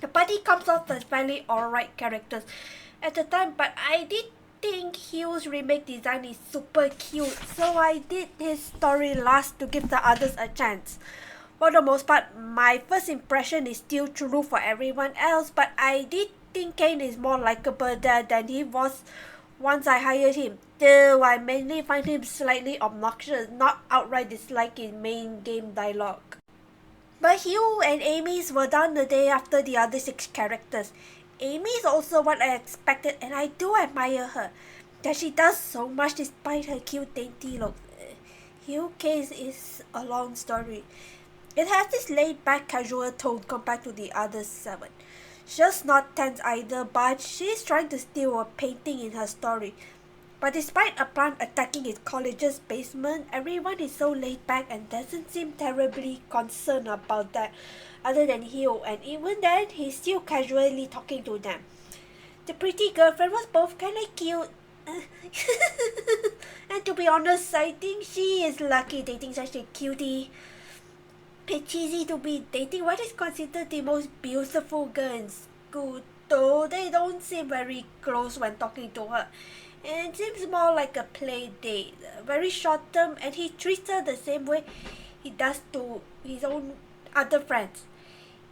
The party comes off as fairly alright characters at the time, but I did think Hugh's remake design is super cute, so I did his story last to give the others a chance. For the most part, my first impression is still true for everyone else, but I did think Kane is more likable there than he was once I hired him, though I mainly find him slightly obnoxious, not outright disliking main game dialogue. But Hugh and Amy's were done the day after the other 6 characters. Amy is also what I expected, and I do admire her, that she does so much despite her cute dainty look. Hugh case is a long story. It has this laid-back casual tone compared to the other 7. She's not tense either, but she's trying to steal a painting in her story. But despite a plant attacking his college's basement, everyone is so laid back and doesn't seem terribly concerned about that, other than Hugh, and even then, he's still casually talking to them. The pretty girlfriend was both kinda cute. And to be honest, I think she is lucky dating such a cutie. It's cheesy to be dating what is considered the most beautiful girl in school, though they don't seem very close when talking to her. And it seems more like a play date, very short term, and he treats her the same way he does to his own other friends.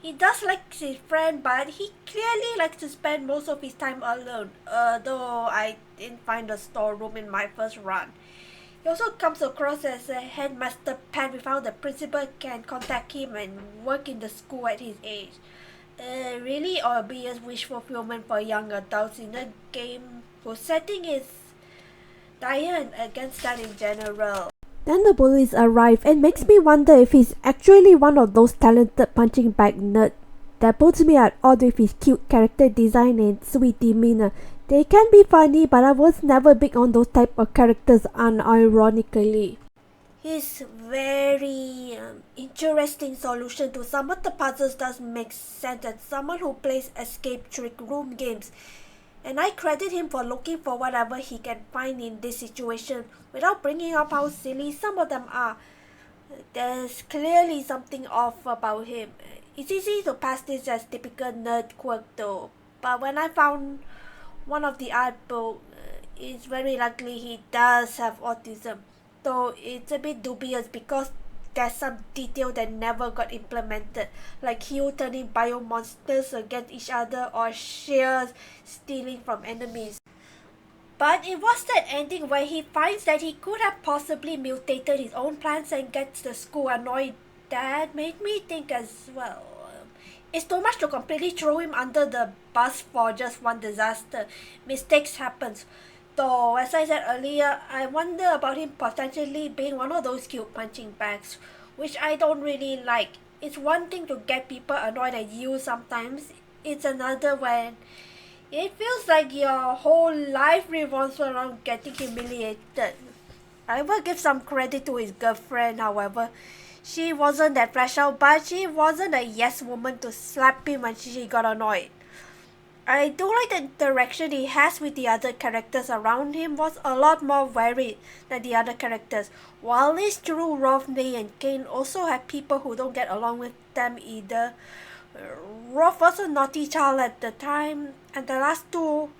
He does like his friend, but he clearly likes to spend most of his time alone, though I didn't find a storeroom in my first run. He also comes across as a headmaster pet with how the principal can contact him and work in the school at his age. Really obvious wish fulfillment for young adults in a game whose setting is dire and against that in general. Then the bullies arrive and makes me wonder if he's actually one of those talented punching bag nerds that puts me at odds with his cute character design and sweet demeanor. They can be funny, but I was never big on those type of characters unironically. His very interesting solution to some of the puzzles does make sense as someone who plays escape trick room games. And I credit him for looking for whatever he can find in this situation without bringing up how silly some of them are. There's clearly something off about him. It's easy to pass this as typical nerd quirk though, but when I found one of the art book, it's very likely he does have autism, though it's a bit dubious because there's some detail that never got implemented, like Hugh turning bio monsters against each other or Shears stealing from enemies. But it was that ending where he finds that he could have possibly mutated his own plans and gets the school annoyed that made me think as well. It's too much to completely throw him under the bus for just one disaster. Mistakes happen. Though, as I said earlier, I wonder about him potentially being one of those cute punching bags, which I don't really like. It's one thing to get people annoyed at you sometimes, it's another when it feels like your whole life revolves around getting humiliated. I will give some credit to his girlfriend, however. She wasn't that fresh out, but she wasn't a yes woman to slap him when she got annoyed. I do like the interaction he has with the other characters around him was a lot more varied than the other characters. While it's true Rolf, May and Kane also have people who don't get along with them either. Rolf was a naughty child at the time, and the last two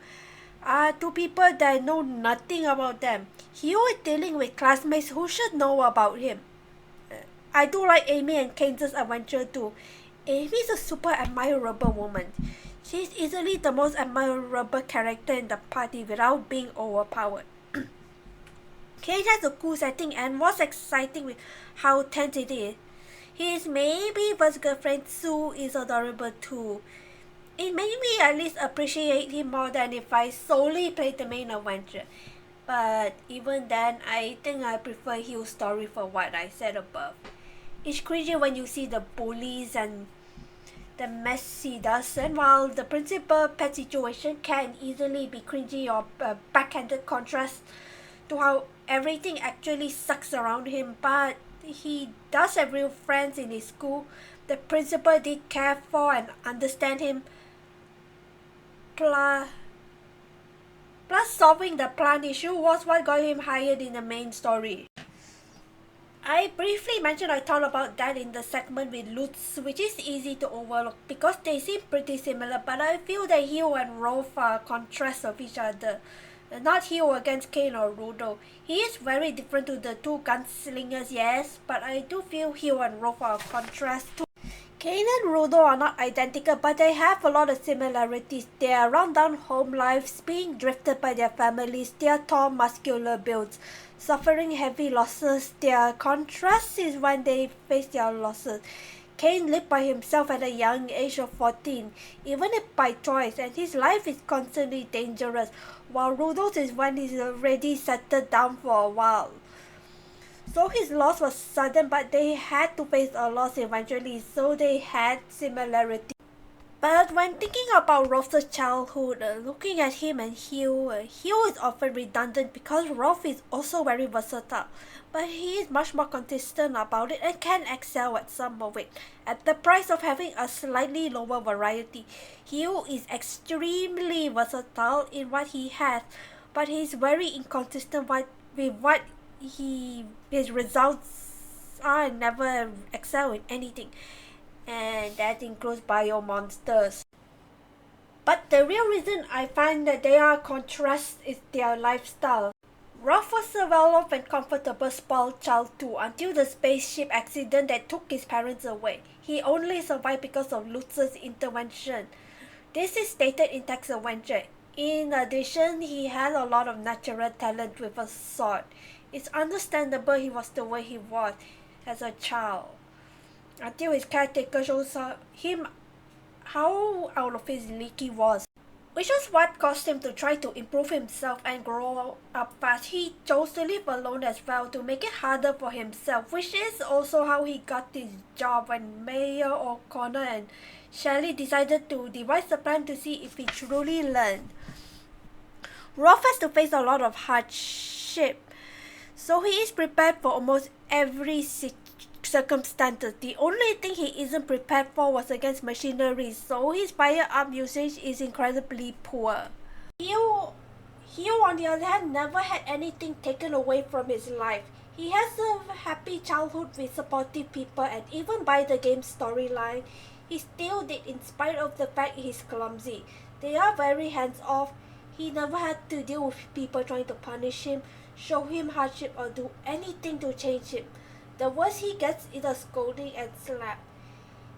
are two people that know nothing about them. He was dealing with classmates who should know about him. I do like Amy and Kane's adventure too. Amy's a super admirable woman. She's easily the most admirable character in the party without being overpowered. Kane has a cool setting and was exciting with how tense it is. His maybe first girlfriend Sue is adorable too. It made me at least appreciate him more than if I solely played the main adventure. But even then, I think I prefer Hill's story for what I said above. It's cringy when you see the bullies and the mess he does, and while the principal pet situation can easily be cringy or backhanded contrast to how everything actually sucks around him, but he does have real friends in his school. The principal did care for and understand him. Plus solving the plant issue was what got him hired in the main story. I briefly mentioned I thought about that in the segment with Lutz, which is easy to overlook because they seem pretty similar, but I feel that Hugh and Rolf are contrasts of each other. Not Hugh against Kane or Rudo. He is very different to the two gunslingers, yes, but I do feel Hugh and Rolf are a contrast too. Kane and Rudo are not identical, but they have a lot of similarities. Their run-down home lives, being drifted by their families, their tall, muscular builds, suffering heavy losses. Their contrast is when they face their losses. Kane lived by himself at a young age of 14, even if by choice, and his life is constantly dangerous, while Rudo's is when he's already settled down for a while. So his loss was sudden, but they had to face a loss eventually, so they had similarity. But when thinking about Rolf's childhood, looking at him and Hugh is often redundant because Rolf is also very versatile, but he is much more consistent about it and can excel at some of it, at the price of having a slightly lower variety. Hugh is extremely versatile in what he has, but he is very inconsistent with what his results are and never excel in anything, and that includes bio monsters. But the real reason I find that they are contrasts is their lifestyle. Rolf was a well-off and comfortable spoiled child too until the spaceship accident that took his parents away. He only survived because of Lutz's intervention. This is stated in Text Adventure. In addition, he had a lot of natural talent with a sword. It's understandable he was the way he was as a child, until his caretaker shows him how out of his league he was, which was what caused him to try to improve himself and grow up fast. He chose to live alone as well to make it harder for himself, which is also how he got his job when Mayor O'Connor and Shelley decided to devise a plan to see if he truly learned. Rolf has to face a lot of hardship, so he is prepared for almost every circumstances. The only thing he isn't prepared for was against machinery, so his firearm usage is incredibly poor. Hugh, on the other hand, never had anything taken away from his life. He has a happy childhood with supportive people, and even by the game's storyline, he still did in spite of the fact he's clumsy. They are very hands-off. He never had to deal with people trying to punish him, show him hardship, or do anything to change him. The worst he gets is a scolding and slap.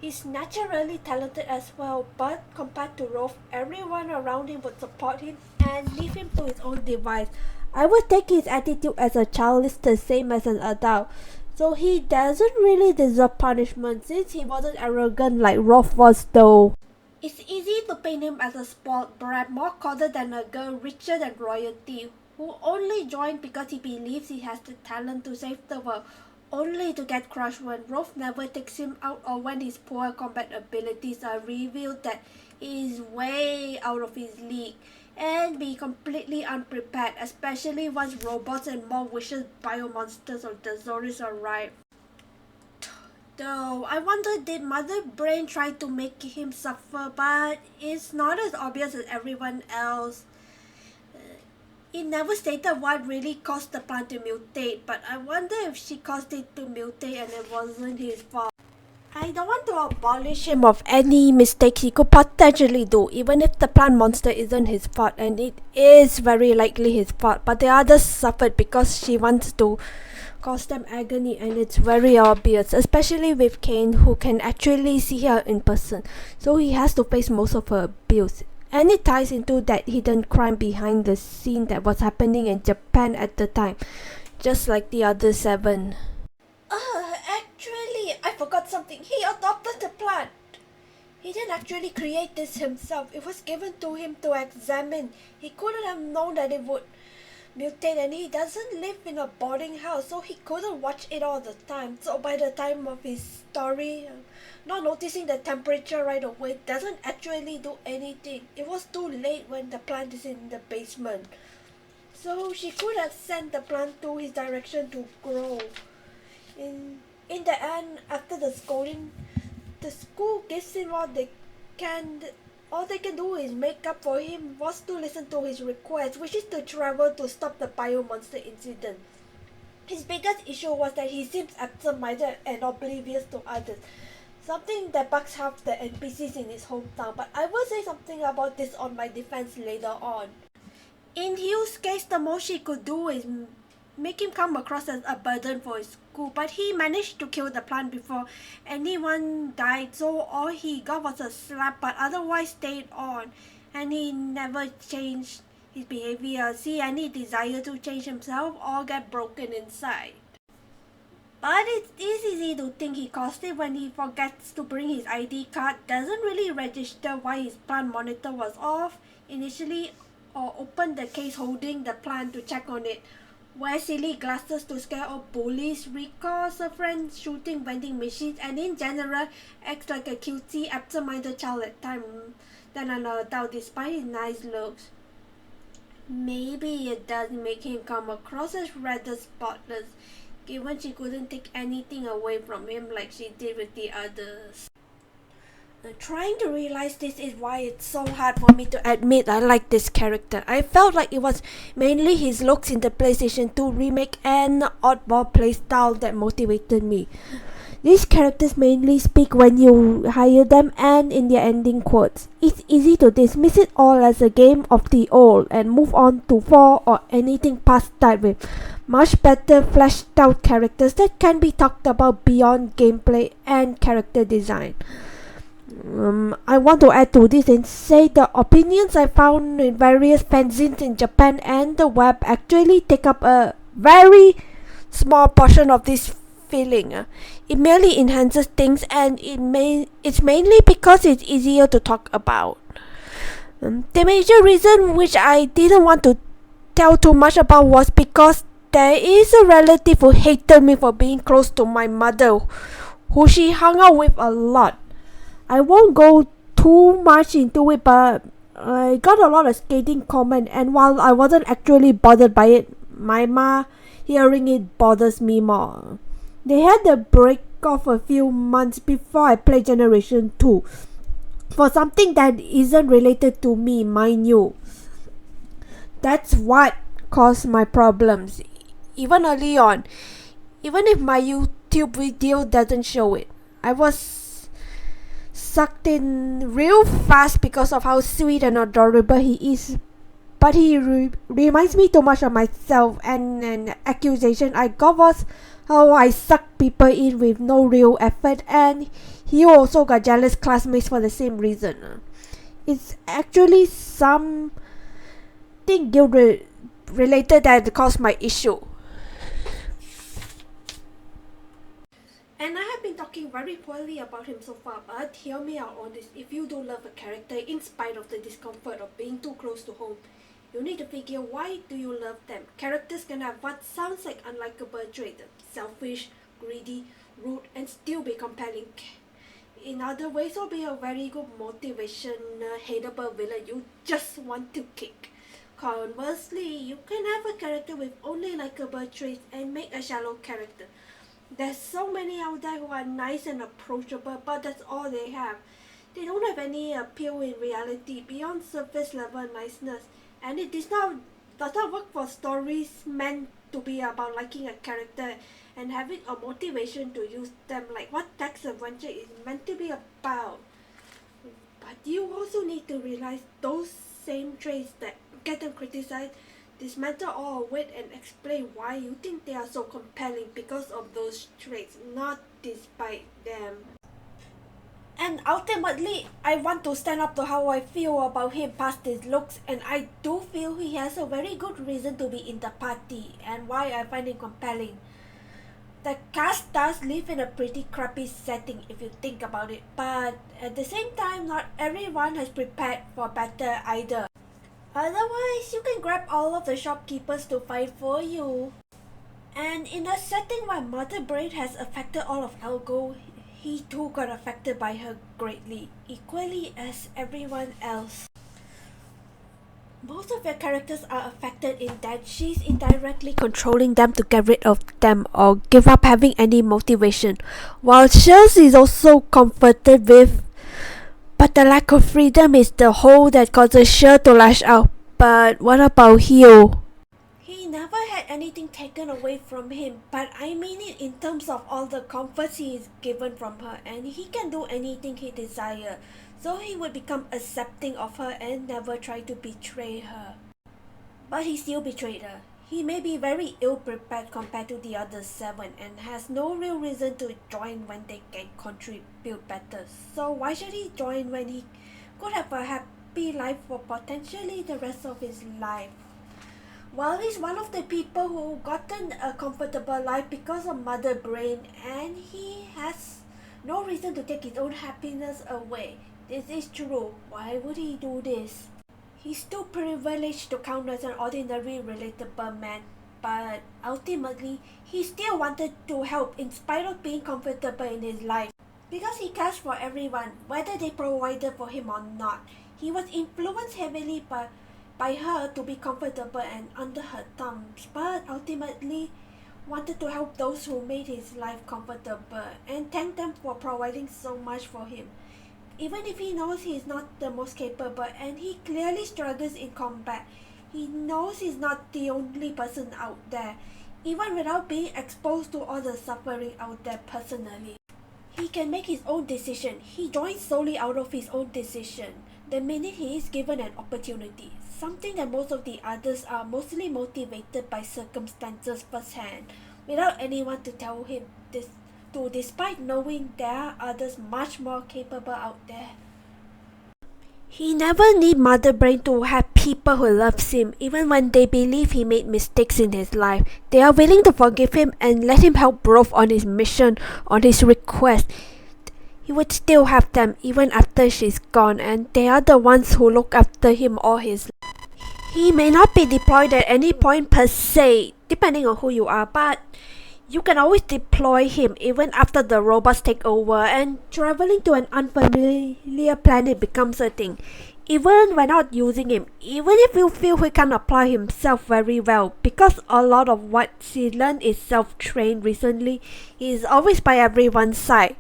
He's naturally talented as well, but compared to Rolf, everyone around him would support him and leave him to his own device. I would take his attitude as a child is the same as an adult, so he doesn't really deserve punishment since he wasn't arrogant like Rolf was though. It's easy to paint him as a spoiled brat, more colder than a girl richer than royalty, who only joined because he believes he has the talent to save the world. only to get crushed when Rolf never takes him out or when his poor combat abilities are revealed that he is way out of his league, and be completely unprepared, especially once robots and more vicious biomonsters of the Zoris arrive. Though I wonder, did Mother Brain try to make him suffer, but it's not as obvious as everyone else. It never stated what really caused the plant to mutate, but I wonder if she caused it to mutate and it wasn't his fault. I don't want to abolish him of any mistakes he could potentially do, even if the plant monster isn't his fault, and it is very likely his fault, but the others suffered because she wants to cause them agony, and it's very obvious, especially with Kane, who can actually see her in person, so he has to face most of her abuse. And it ties into that hidden crime behind the scene that was happening in Japan at the time, just like the other 7. Actually, I forgot something. He adopted the plant. He didn't actually create this himself. It was given to him to examine. He couldn't have known that it would mutate, and he doesn't live in a boarding house, so he couldn't watch it all the time. So by the time of his story, not noticing the temperature right away doesn't actually do anything. It was too late when the plant is in the basement. So she could have sent the plant to his direction to grow. In the end, after the scolding, the school gives him all they can. All they can do is make up for him was to listen to his request, which is to travel to stop the biomonster incident. His biggest issue was that he seems absent-minded and oblivious to others, something that bugs half the NPCs in his hometown, but I will say something about this on my defense later on. In Hugh's case, the most she could do is make him come across as a burden for his school, but he managed to kill the plant before anyone died, so all he got was a slap, but otherwise stayed on, and he never changed his behavior, see any desire to change himself, or get broken inside. But it is easy to think he caused it when he forgets to bring his ID card, doesn't really register why his plant monitor was off initially, or open the case holding the plant to check on it, wear silly glasses to scare off bullies, recalls a friend shooting vending machines, and in general acts like a cutesy, absent-minded child at times than an adult despite his nice looks. Maybe it does make him come across as rather spotless, given she couldn't take anything away from him like she did with the others. Trying to realize this is why it's so hard for me to admit I like this character. I felt like it was mainly his looks in the PlayStation 2 remake and oddball playstyle that motivated me. These characters mainly speak when you hire them and in their ending quotes. It's easy to dismiss it all as a game of the old and move on to 4 or anything past that with much better fleshed out characters that can be talked about beyond gameplay and character design. I want to add to this and say the opinions I found in various fanzines in Japan and the web actually take up a very small portion of this feeling. It merely enhances things, and it's mainly because it's easier to talk about. The major reason which I didn't want to tell too much about was because there is a relative who hated me for being close to my mother, who she hung out with a lot. I won't go too much into it, but I got a lot of scathing comment, and while I wasn't actually bothered by it, my ma hearing it bothers me more. They had a break off a few months before I played Generation 2 for something that isn't related to me, mind you. That's what caused my problems, even early on, even if my YouTube video doesn't show it. I was sucked in real fast because of how sweet and adorable he is, but he reminds me too much of myself, and an accusation I got was how I suck people in with no real effort, and he also got jealous classmates for the same reason. It's actually something guilt related that caused my issue. And I have been talking very poorly about him so far, but hear me out on this. If you do love a character in spite of the discomfort of being too close to home, you need to figure, why do you love them? Characters can have what sounds like unlikable traits: selfish, greedy, rude, and still be compelling. In other ways, will be a very good motivation, hateable villain you just want to kick. Conversely, you can have a character with only likable traits and make a shallow character. There's so many out there who are nice and approachable, but that's all they have. They don't have any appeal in reality beyond surface level niceness, and it does not work for stories meant to be about liking a character and having a motivation to use them, like what text adventure is meant to be about. But you also need to realize those same traits that get them criticized, dismantle or await and explain why you think they are so compelling because of those traits, not despite them. And ultimately, I want to stand up to how I feel about him past his looks, and I do feel he has a very good reason to be in the party and why I find him compelling. The cast does live in a pretty crappy setting if you think about it, but at the same time, not everyone has prepared for better either. Otherwise, you can grab all of the shopkeepers to fight for you. And in a setting where Mother Brain has affected all of Elgo, he too got affected by her greatly, equally as everyone else. Most of your characters are affected in that she's indirectly controlling them to get rid of them or give up having any motivation, while Shells is also comforted with, but the lack of freedom is the hole that causes Shell to lash out. But what about Hio? He never had anything taken away from him, but I mean it in terms of all the comforts he is given from her, and he can do anything he desires, so he would become accepting of her and never try to betray her. But he still betrayed her. He may be very ill-prepared compared to the other 7 and has no real reason to join when they can contribute better. So why should he join when he could have a happy life for potentially the rest of his life? Well, he's one of the people who gotten a comfortable life because of Mother Brain, and he has no reason to take his own happiness away. This is true. Why would he do this? He's too privileged to count as an ordinary relatable man, but ultimately, he still wanted to help in spite of being comfortable in his life. Because he cares for everyone, whether they provided for him or not. He was influenced heavily by her to be comfortable and under her thumbs, but ultimately wanted to help those who made his life comfortable and thank them for providing so much for him. Even if he knows he is not the most capable and he clearly struggles in combat, he knows he's not the only person out there, even without being exposed to all the suffering out there personally. He can make his own decision. He joins solely out of his own decision, the minute he is given an opportunity, something that most of the others are mostly motivated by circumstances firsthand, without anyone to tell him this. Despite knowing there are others much more capable out there. He never need Mother Brain to have people who loves him, even when they believe he made mistakes in his life. They are willing to forgive him and let him help Rolf on his mission, on his request. He would still have them even after she's gone, and they are the ones who look after him all his life. He may not be deployed at any point per se, depending on who you are, but you can always deploy him even after the robots take over and traveling to an unfamiliar planet becomes a thing. Even when not using him, even if you feel he can apply himself very well, because a lot of what he learned is self-trained recently, he is always by everyone's side.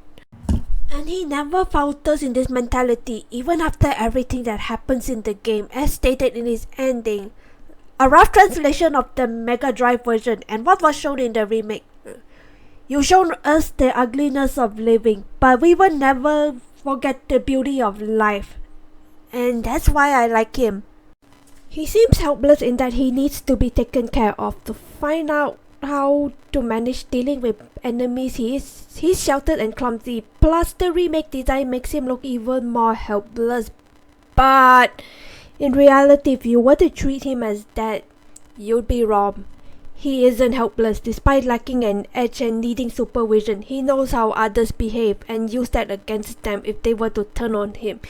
And he never falters in this mentality, even after everything that happens in the game, as stated in his ending. A rough translation of the Mega Drive version and what was shown in the remake. You showed us the ugliness of living, but we will never forget the beauty of life. And that's why I like him. He seems helpless in that he needs to be taken care of. To find out how to manage dealing with enemies, he's sheltered and clumsy. Plus the remake design makes him look even more helpless. But in reality, if you were to treat him as that, you'd be wrong. He isn't helpless. Despite lacking an edge and needing supervision, he knows how others behave and use that against them if they were to turn on him.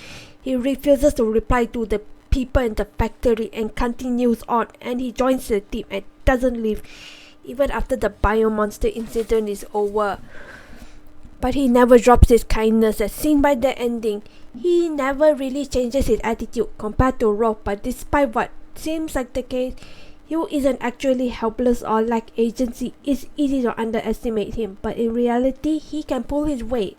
He refuses to reply to the people in the factory and continues on, and he joins the team and doesn't leave. even after the biomonster incident is over. But he never drops his kindness, as seen by the ending. He never really changes his attitude compared to Rolf, but despite what seems like the case, Hugh isn't actually helpless or lack agency. It's easy to underestimate him, but in reality, he can pull his weight.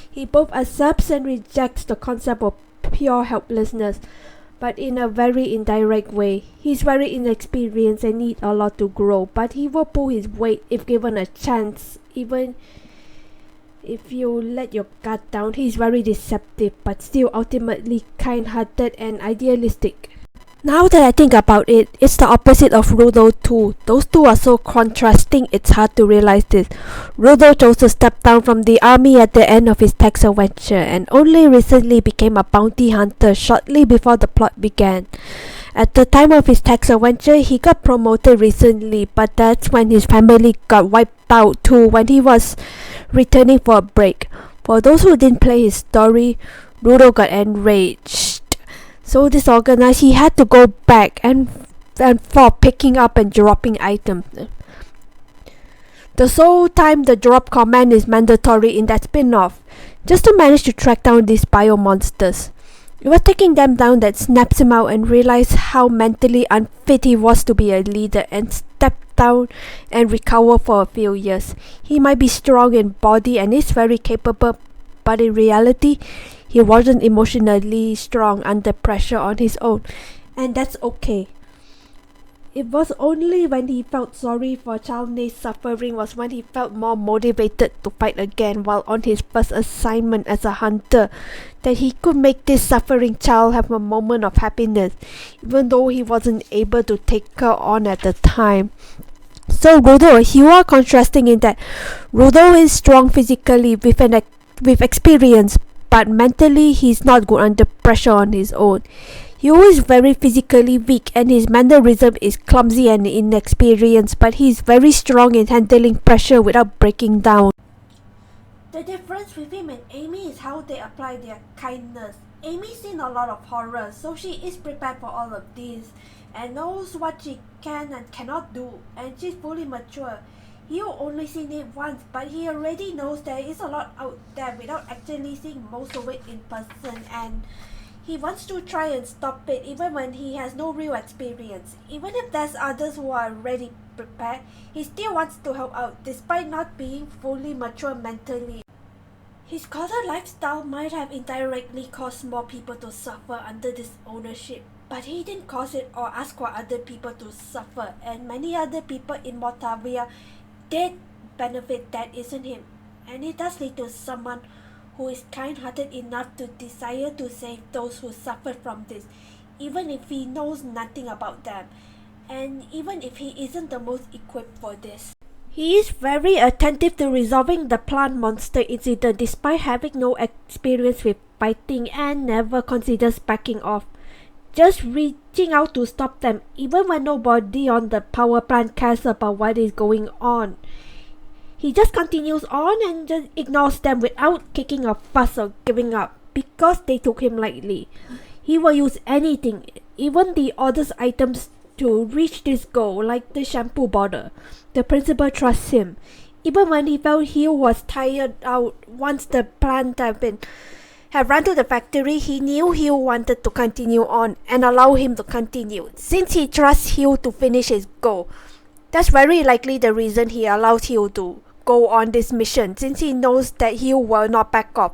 He both accepts and rejects the concept of pure helplessness, but in a very indirect way. He's very inexperienced and needs a lot to grow, but he will pull his weight if given a chance. Even if you let your guard down, he's very deceptive, but still ultimately kind-hearted and idealistic. Now that I think about it, it's the opposite of Rudo too. Those two are so contrasting, it's hard to realize this. Rudo chose to step down from the army at the end of his tax adventure and only recently became a bounty hunter shortly before the plot began. At the time of his tax adventure, he got promoted recently, but that's when his family got wiped out too when he was returning for a break. For those who didn't play his story, Rudo got enraged. So disorganized, he had to go back and for picking up and dropping items. The sole time the drop command is mandatory in that spin-off, just to manage to track down these biomonsters. It was taking them down that snaps him out and realized how mentally unfit he was to be a leader and stepped down and recover for a few years. He might be strong in body and is very capable, but in reality, he wasn't emotionally strong under pressure on his own, and that's okay. It was only when he felt sorry for Chalney's suffering was when he felt more motivated to fight again while on his first assignment as a hunter that he could make this suffering child have a moment of happiness, even though he wasn't able to take her on at the time. So Rudo and Hugh are contrasting in that Rudo is strong physically with experience, but mentally he's not good under pressure on his own. Hugh is very physically weak and his mannerism is clumsy and inexperienced, but he's very strong in handling pressure without breaking down. The difference with him and Amy is how they apply their kindness. Amy's seen a lot of horror, so she is prepared for all of this and knows what she can and cannot do, and she's fully mature. Hugh only seen it once, but he already knows there is a lot out there without actually seeing most of it in person, and he wants to try and stop it even when he has no real experience. Even if there's others who are already prepared, he still wants to help out despite not being fully mature mentally. His color lifestyle might have indirectly caused more people to suffer under this ownership, but he didn't cause it or ask for other people to suffer, and many other people in Motavia did benefit that isn't him. And it does lead to someone who is kind-hearted enough to desire to save those who suffer from this, even if he knows nothing about them, and even if he isn't the most equipped for this. He is very attentive to resolving the plant monster incident despite having no experience with fighting and never considers backing off, just reaching out to stop them even when nobody on the power plant cares about what is going on. He just continues on and just ignores them without kicking a fuss or giving up because they took him lightly. He will use anything, even the oddest items, to reach this goal, like the shampoo bottle. The principal trusts him. Even when he felt he was tired out once the plant had run to the factory, he knew Hugh wanted to continue on and allow him to continue, since he trusts Hugh to finish his goal. That's very likely the reason he allows Hugh to go on this mission, since he knows that Hugh will not back off,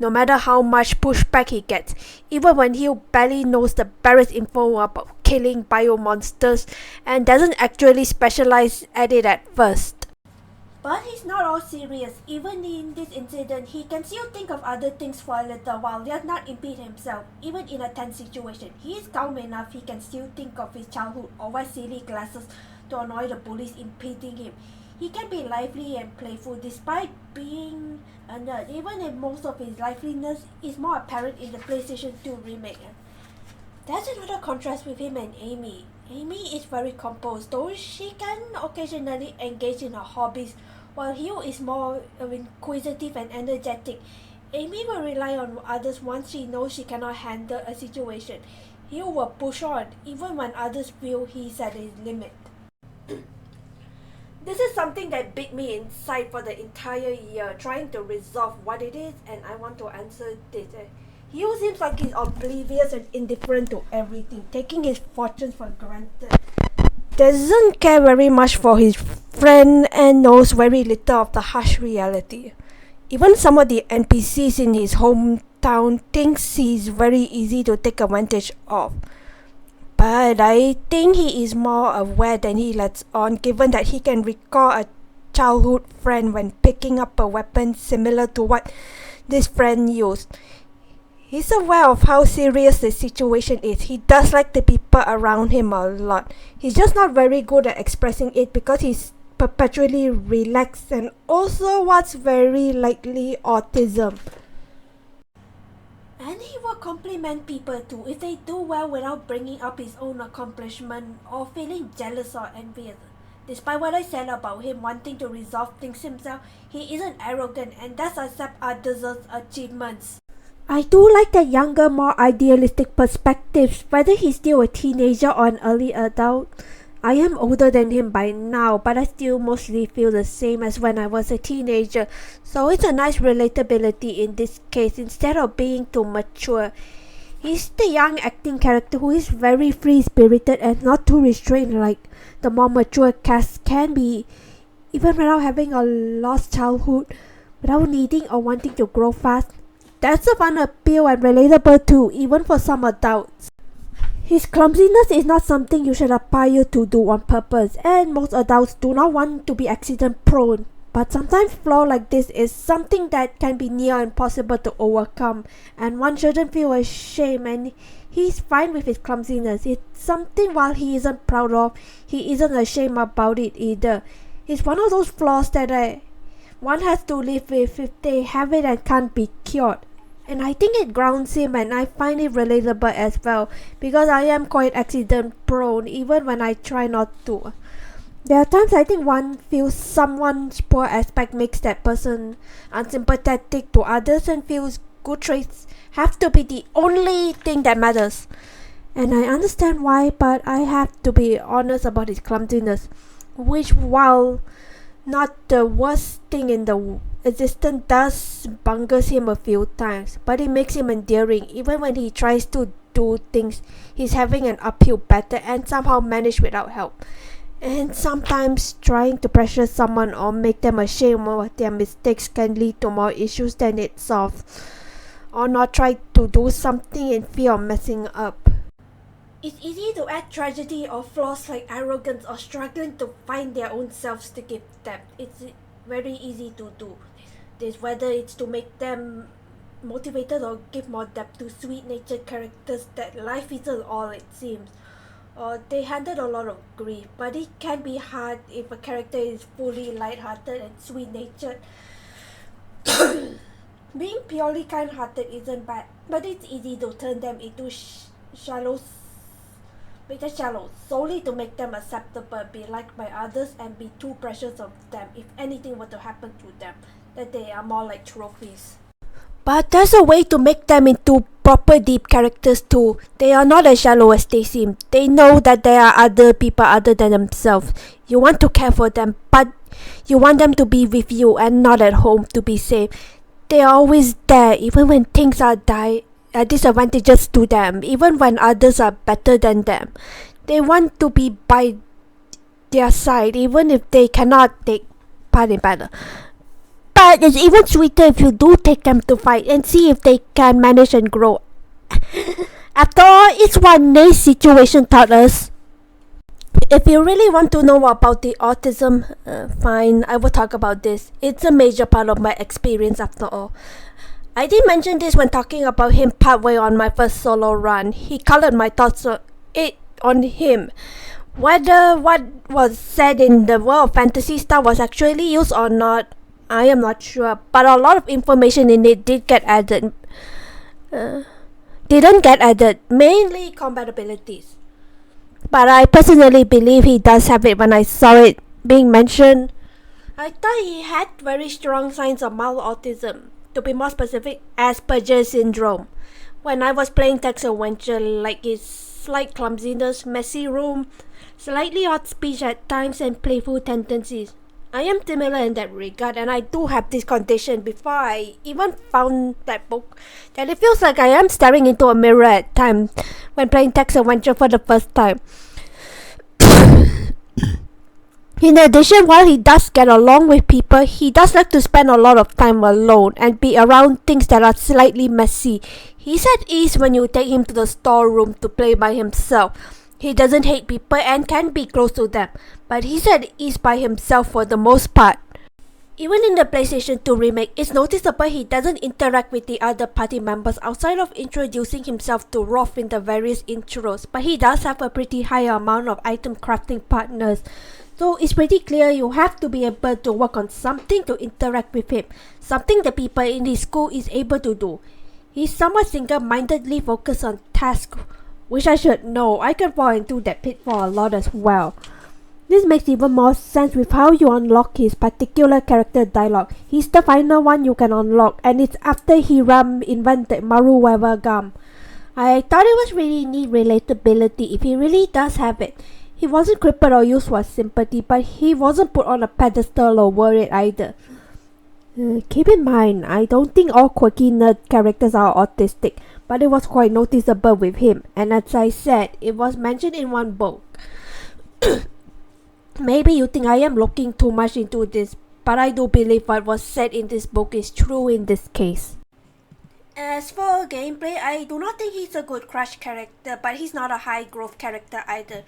no matter how much pushback he gets, even when Hugh barely knows the barest info about killing biomonsters and doesn't actually specialize at it at first. But he's not all serious. Even in this incident, he can still think of other things for a little while, yet not impede himself. Even in a tense situation, he is calm enough he can still think of his childhood or wear silly glasses to annoy the bullies impeding him. He can be lively and playful despite being a nerd, even if most of his liveliness is more apparent in the PlayStation 2 remake. There's another contrast with him and Amy. Amy is very composed, though she can occasionally engage in her hobbies, while Hugh is more inquisitive and energetic. Amy will rely on others once she knows she cannot handle a situation. Hugh will push on, even when others feel he's at his limit. This is something that bit me inside for the entire year, trying to resolve what it is, and I want to answer this. He seems like he's oblivious and indifferent to everything, taking his fortunes for granted. Doesn't care very much for his friend and knows very little of the harsh reality. Even some of the NPCs in his hometown thinks he's very easy to take advantage of. But I think he is more aware than he lets on, given that he can recall a childhood friend when picking up a weapon similar to what this friend used. He's aware of how serious the situation is. He does like the people around him a lot. He's just not very good at expressing it because he's perpetually relaxed and also what's very likely autism. And he will compliment people too if they do well without bringing up his own accomplishment or feeling jealous or envious. Despite what I said about him wanting to resolve things himself, he isn't arrogant and does accept others' achievements. I do like the younger, more idealistic perspectives, whether he's still a teenager or an early adult. I am older than him by now, but I still mostly feel the same as when I was a teenager, so it's a nice relatability in this case instead of being too mature. He's the young acting character who is very free-spirited and not too restrained like the more mature cast can be, even without having a lost childhood, without needing or wanting to grow fast. That's a fun appeal and relatable too, even for some adults. His clumsiness is not something you should aspire to do on purpose, and most adults do not want to be accident prone. But sometimes flaw like this is something that can be near impossible to overcome, and one shouldn't feel ashamed, and he's fine with his clumsiness. It's something while he isn't proud of, he isn't ashamed about it either. It's one of those flaws that one has to live with if they have it and can't be cured. And I think it grounds him, and I find it relatable as well because I am quite accident prone even when I try not to. There are times I think one feels someone's poor aspect makes that person unsympathetic to others and feels good traits have to be the only thing that matters. And I understand why, but I have to be honest about his clumsiness, which while not the worst thing in the existence does bungles him a few times, but it makes him endearing. Even when he tries to do things, he's having an uphill battle and somehow manage without help. And sometimes trying to pressure someone or make them ashamed of their mistakes can lead to more issues than it solves, or not try to do something in fear of messing up. It's easy to add tragedy or flaws like arrogance or struggling to find their own selves to give depth. It's very easy to do this, whether it's to make them motivated or give more depth to sweet-natured characters that life isn't all it seems. Or they handle a lot of grief, but it can be hard if a character is fully light-hearted and sweet-natured. Being purely kind-hearted isn't bad, but it's easy to turn them into shallow solely to make them acceptable, be liked by others, and be too precious of them if anything were to happen to them, that they are more like trophies. But there's a way to make them into proper deep characters too. They are not as shallow as they seem. They know that there are other people other than themselves. You want to care for them, but you want them to be with you and not at home to be safe. They are always there even when things are disadvantages to them, even when others are better than them. They want to be by their side even if they cannot take part in battle. But it's even sweeter if you do take them to fight and see if they can manage and grow. After all, it's what Nay's situation taught us. If you really want to know about the autism, fine, I will talk about this. It's a major part of my experience after all. I did mention this when talking about him partway on my first solo run. He colored my thoughts on him. Whether what was said in the world of Phantasy Star was actually used or not, I am not sure. But a lot of information in it didn't get added, mainly compatibilities. But I personally believe he does have it when I saw it being mentioned. I thought he had very strong signs of mild autism. To be more specific, Asperger's syndrome, When I was playing text adventure, like its slight clumsiness, messy room, slightly odd speech at times, and playful tendencies. I am similar in that regard, and I do have this condition before I even found that book, that it feels like I am staring into a mirror at times when playing text adventure for the first time. In addition, while he does get along with people, he does like to spend a lot of time alone and be around things that are slightly messy. He's at ease when you take him to the storeroom to play by himself. He doesn't hate people and can be close to them, but he's at ease by himself for the most part. Even in the PlayStation 2 remake, it's noticeable he doesn't interact with the other party members outside of introducing himself to Rolf in the various intros, but he does have a pretty high amount of item crafting partners. So it's pretty clear you have to be able to work on something to interact with him, something the people in his school is able to do. He's somewhat single-mindedly focused on tasks, which I should know. I can fall into that pitfall a lot as well. This makes even more sense with how you unlock his particular character dialogue. He's the final one you can unlock, and it's after Hiram invented Maru Weather Gum. I thought it was really neat relatability if he really does have it. He wasn't crippled or used for sympathy, but he wasn't put on a pedestal or worried either. Keep in mind, I don't think all quirky nerd characters are autistic, but it was quite noticeable with him, and as I said, it was mentioned in one book. Maybe you think I am looking too much into this, but I do believe what was said in this book is true in this case. As for gameplay, I do not think he's a good crush character, but he's not a high growth character either.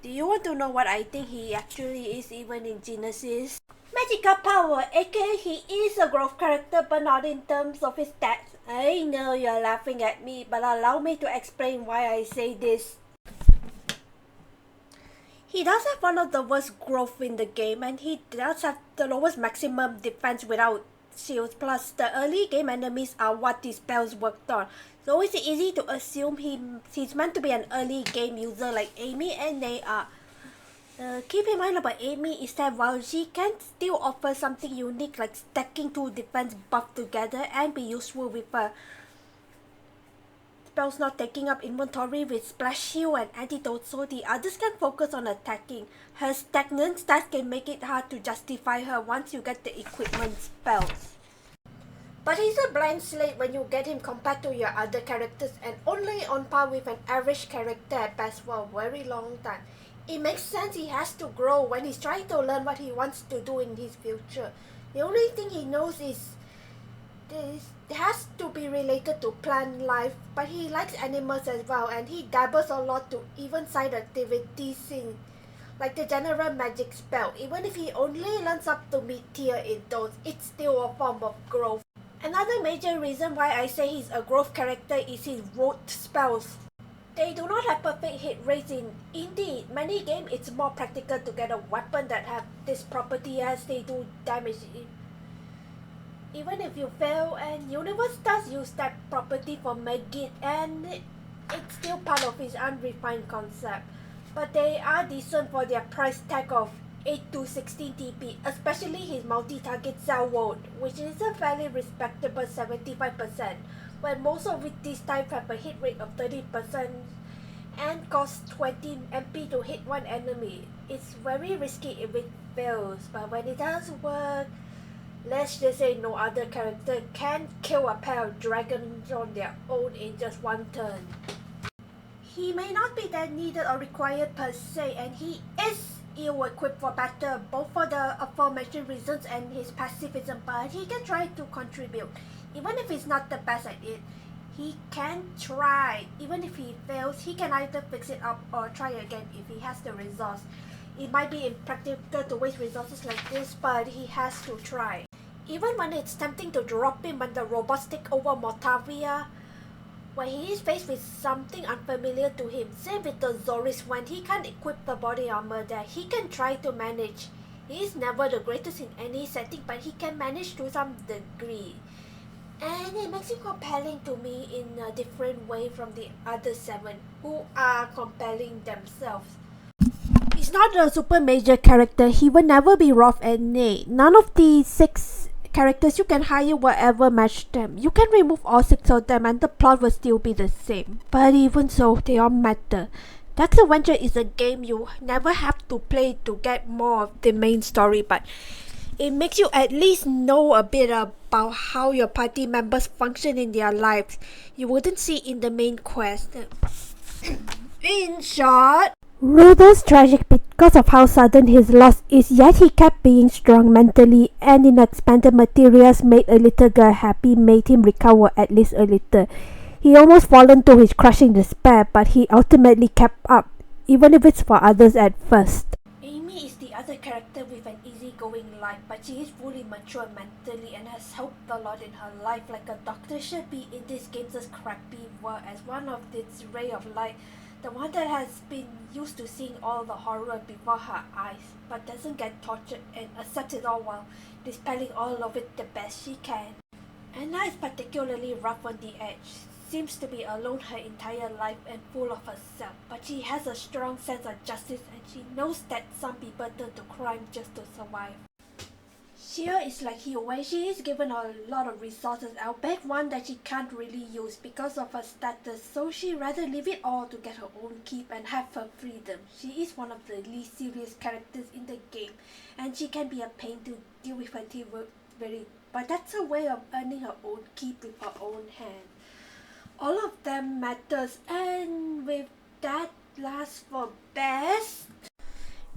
Do you want to know what I think he actually is even in Genesis? Magical power, aka he is a growth character but not in terms of his stats. I know you're laughing at me, but allow me to explain why I say this. He does have one of the worst growth in the game, and he does have the lowest maximum defense without shields, plus the early game enemies are what these spells worked on. So it's easy to assume he's meant to be an early game user like Amy, and they are. Keep in mind about Amy is that while she can still offer something unique like stacking two defense buff together and be useful with spells not taking up inventory with splash shield and antidote, so the others can focus on attacking. Her stagnant stats can make it hard to justify her once you get the equipment spells. But he's a blank slate when you get him compared to your other characters, and only on par with an average character at best for a very long time. It makes sense he has to grow when he's trying to learn what he wants to do in his future. The only thing he knows is this has to be related to plant life, but he likes animals as well, and he dabbles a lot to even side activities in like the general magic spell. Even if he only learns up to mid-tier in those, it's still a form of growth. Another major reason why I say he's a growth character is his rote spells. They do not have perfect hit rates indeed, many games it's more practical to get a weapon that have this property as they do damage. Even if you fail, and Universe does use that property for Megit, and it's still part of his unrefined concept. But they are decent for their price tag of 8 to 16 TP, especially his multi-target cell wound, which is a fairly respectable 75%, when most of these types have a hit rate of 30% and cost 20 MP to hit one enemy. It's very risky if it fails, but when it does work, let's just say no other character can kill a pair of dragons on their own in just one turn. He may not be that needed or required per se, and he is ill-equipped for battle, both for the aforementioned reasons and his pacifism, but he can try to contribute. Even if he's not the best at it, he can try. Even if he fails, he can either fix it up or try again if he has the resource. It might be impractical to waste resources like this, but he has to try. Even when it's tempting to drop him when the robots take over Mortavia, when he is faced with something unfamiliar to him, same with the Zoris, when he can't equip the body armor there, he can try to manage. He is never the greatest in any setting, but he can manage to some degree. And it makes him compelling to me in a different way from the other 7, who are compelling themselves. He's not a super major character. He will never be Rolf and Nate. None of the 6 characters, you can hire whatever match them. You can remove all 6 of them and the plot will still be the same. But even so, they all matter. Text Adventure is a game you never have to play to get more of the main story, but it makes you at least know a bit about how your party members function in their lives. You wouldn't see in the main quest. In short, Rudo's tragic because of how sudden his loss is, yet he kept being strong mentally, and in expanded materials made a little girl happy, made him recover at least a little. He almost fallen to his crushing despair, but he ultimately kept up, even if it's for others at first. Amy is the other character with an easygoing life, but she is fully mature mentally and has helped a lot in her life, like a doctor should be in this game's crappy world as one of its ray of light. The one that has been used to seeing all the horror before her eyes, but doesn't get tortured and accepts it all while dispelling all of it the best she can. Anna is particularly rough on the edge, seems to be alone her entire life and full of herself, but she has a strong sense of justice and she knows that some people turn to crime just to survive. Shia is like you, where she is given a lot of resources, albeit one that she can't really use because of her status, so she rather leave it all to get her own keep and have her freedom. She is one of the least serious characters in the game, and she can be a pain to deal with her very, but that's her way of earning her own keep with her own hand. All of them matters, and with that, last for best.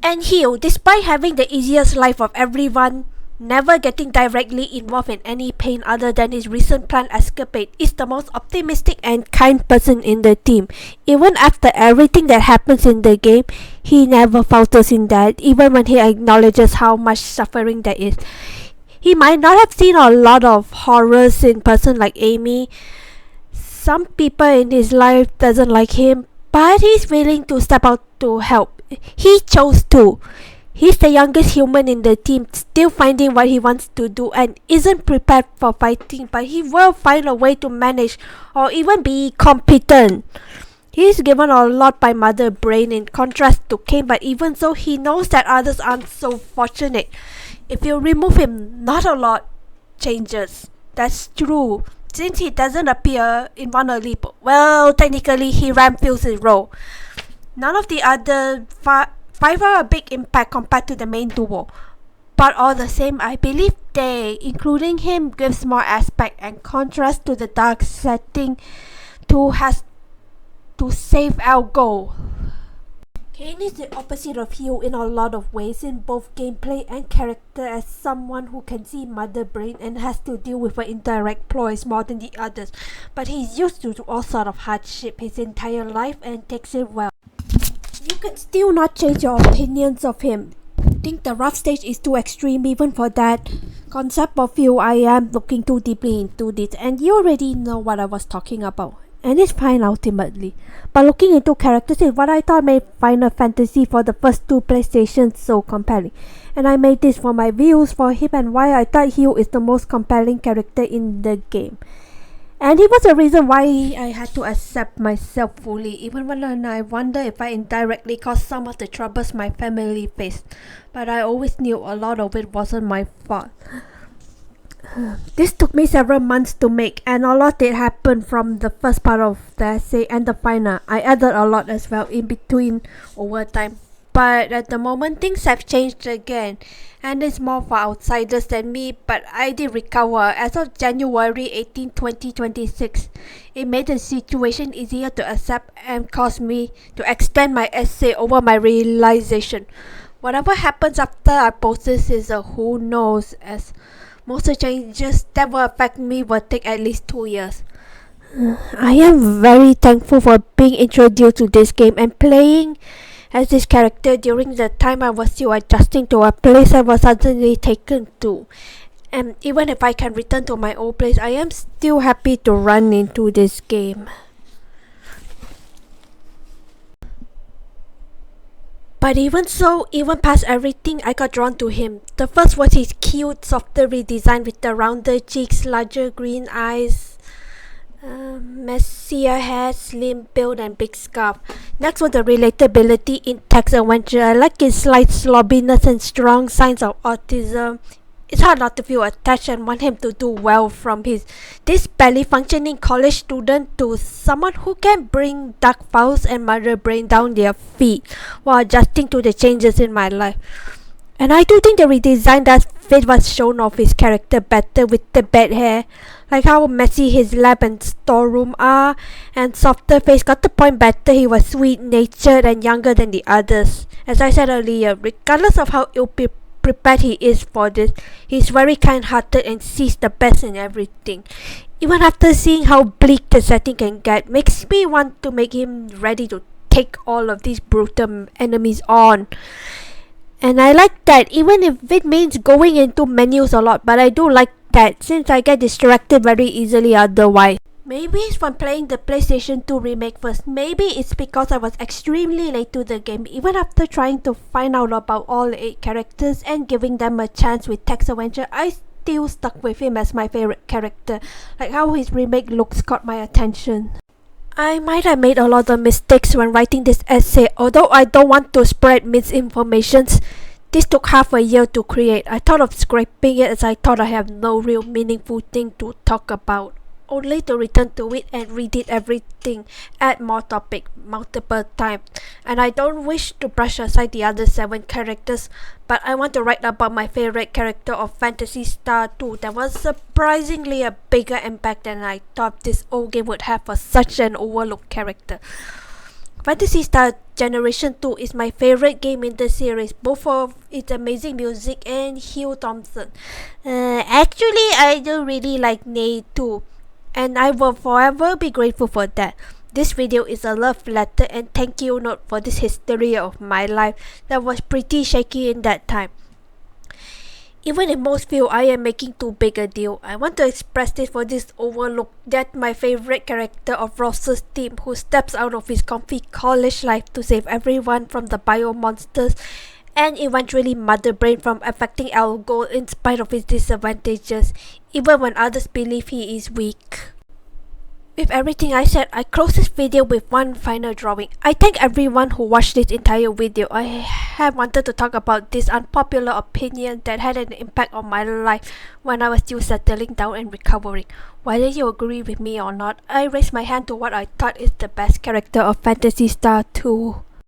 And Hugh, despite having the easiest life of everyone, never getting directly involved in any pain other than his recent planned escapade, is the most optimistic and kind person in the team. Even after everything that happens in the game, he never falters in that, even when he acknowledges how much suffering there is. He might not have seen a lot of horrors in person like Amy. Some people in his life doesn't like him, but he's willing to step out to help. He chose to. He's the youngest human in the team, still finding what he wants to do and isn't prepared for fighting, but he will find a way to manage or even be competent. He's given a lot by Mother Brain in contrast to Kane, but even so, he knows that others aren't so fortunate. If you remove him, not a lot changes. That's true. Since he doesn't appear in one early well, technically he fills his role. None of the other five are a big impact compared to the main duo, but all the same, I believe they, including him, gives more aspect and contrast to the dark setting has to save our goal. Kane is the opposite of Hugh in a lot of ways in both gameplay and character, as someone who can see Mother Brain and has to deal with her indirect ploys more than the others, but he's used to all sort of hardship his entire life and takes it well. You can still not change your opinions of him. Think the rough stage is too extreme even for that concept of you. I am looking too deeply into this, and you already know what I was talking about, and it's fine ultimately. But looking into characters is what I thought made Final Fantasy for the first 2 PlayStations so compelling, and I made this for my views for him and why I thought Hugh is the most compelling character in the game. And it was a reason why I had to accept myself fully, even when I wonder if I indirectly caused some of the troubles my family faced. But I always knew a lot of it wasn't my fault. This took me several months to make, and a lot did happen from the first part of the essay and the final. I added a lot as well in between over time. But at the moment, things have changed again, and it's more for outsiders than me, but I did recover. As of January 18, 2026, it made the situation easier to accept and caused me to extend my essay over my realization. Whatever happens after I post this is a who knows, as most of the changes that will affect me will take at least 2 years. I am very thankful for being introduced to this game and playing as this character during the time I was still adjusting to a place I was suddenly taken to. And even if I can return to my old place, I am still happy to run into this game. But even so, even past everything, I got drawn to him. The first was his cute, softer redesign with the rounder cheeks, larger green eyes, messier hair, slim build and big scarf. Next was the relatability in Text Adventure. I like his slight slobbiness and strong signs of autism It's hard not to feel attached and want him to do well, from this barely functioning college student to someone who can bring dark files and murder brain down their feet while adjusting to the changes in my life. And I do think the redesign does fit what's shown of his character better with the bad hair, like how messy his lab and storeroom are, and softer face got the point better. He was sweet-natured and younger than the others. As I said earlier, regardless of how prepared he is for this, he's very kind-hearted and sees the best in everything. Even after seeing how bleak the setting can get, makes me want to make him ready to take all of these brutal enemies on. And I like that, even if it means going into menus a lot, but I do like that since I get distracted very easily otherwise. Maybe it's from playing the PlayStation 2 remake first. Maybe it's because I was extremely late to the game, even after trying to find out about all 8 characters and giving them a chance with Text Adventure. I still stuck with him as my favorite character, like how his remake looks caught my attention. I might have made a lot of mistakes when writing this essay, although I don't want to spread misinformation. This took half a year to create. I thought of scraping it as I thought I have no real meaningful thing to talk about, only to return to it and read everything, add more topic multiple times. And I don't wish to brush aside the other 7 characters, but I want to write about my favorite character of Phantasy Star 2 that was surprisingly a bigger impact than I thought this old game would have for such an overlooked character. Phantasy Star Generation 2 is my favorite game in the series, both for its amazing music and Hugh Thompson. Actually, I do really like Nate too, and I will forever be grateful for that. This video is a love letter and thank you note for this history of my life that was pretty shaky in that time. Even if most feel I am making too big a deal, I want to express this for this overlook that my favorite character of Ross's team, who steps out of his comfy college life to save everyone from the bio monsters and eventually Mother Brain from affecting Algol in spite of his disadvantages, even when others believe he is weak. With everything I said, I close this video with one final drawing. I thank everyone who watched this entire video. I have wanted to talk about this unpopular opinion that had an impact on my life when I was still settling down and recovering. Whether you agree with me or not, I raise my hand to what I thought is the best character of Phantasy Star 2.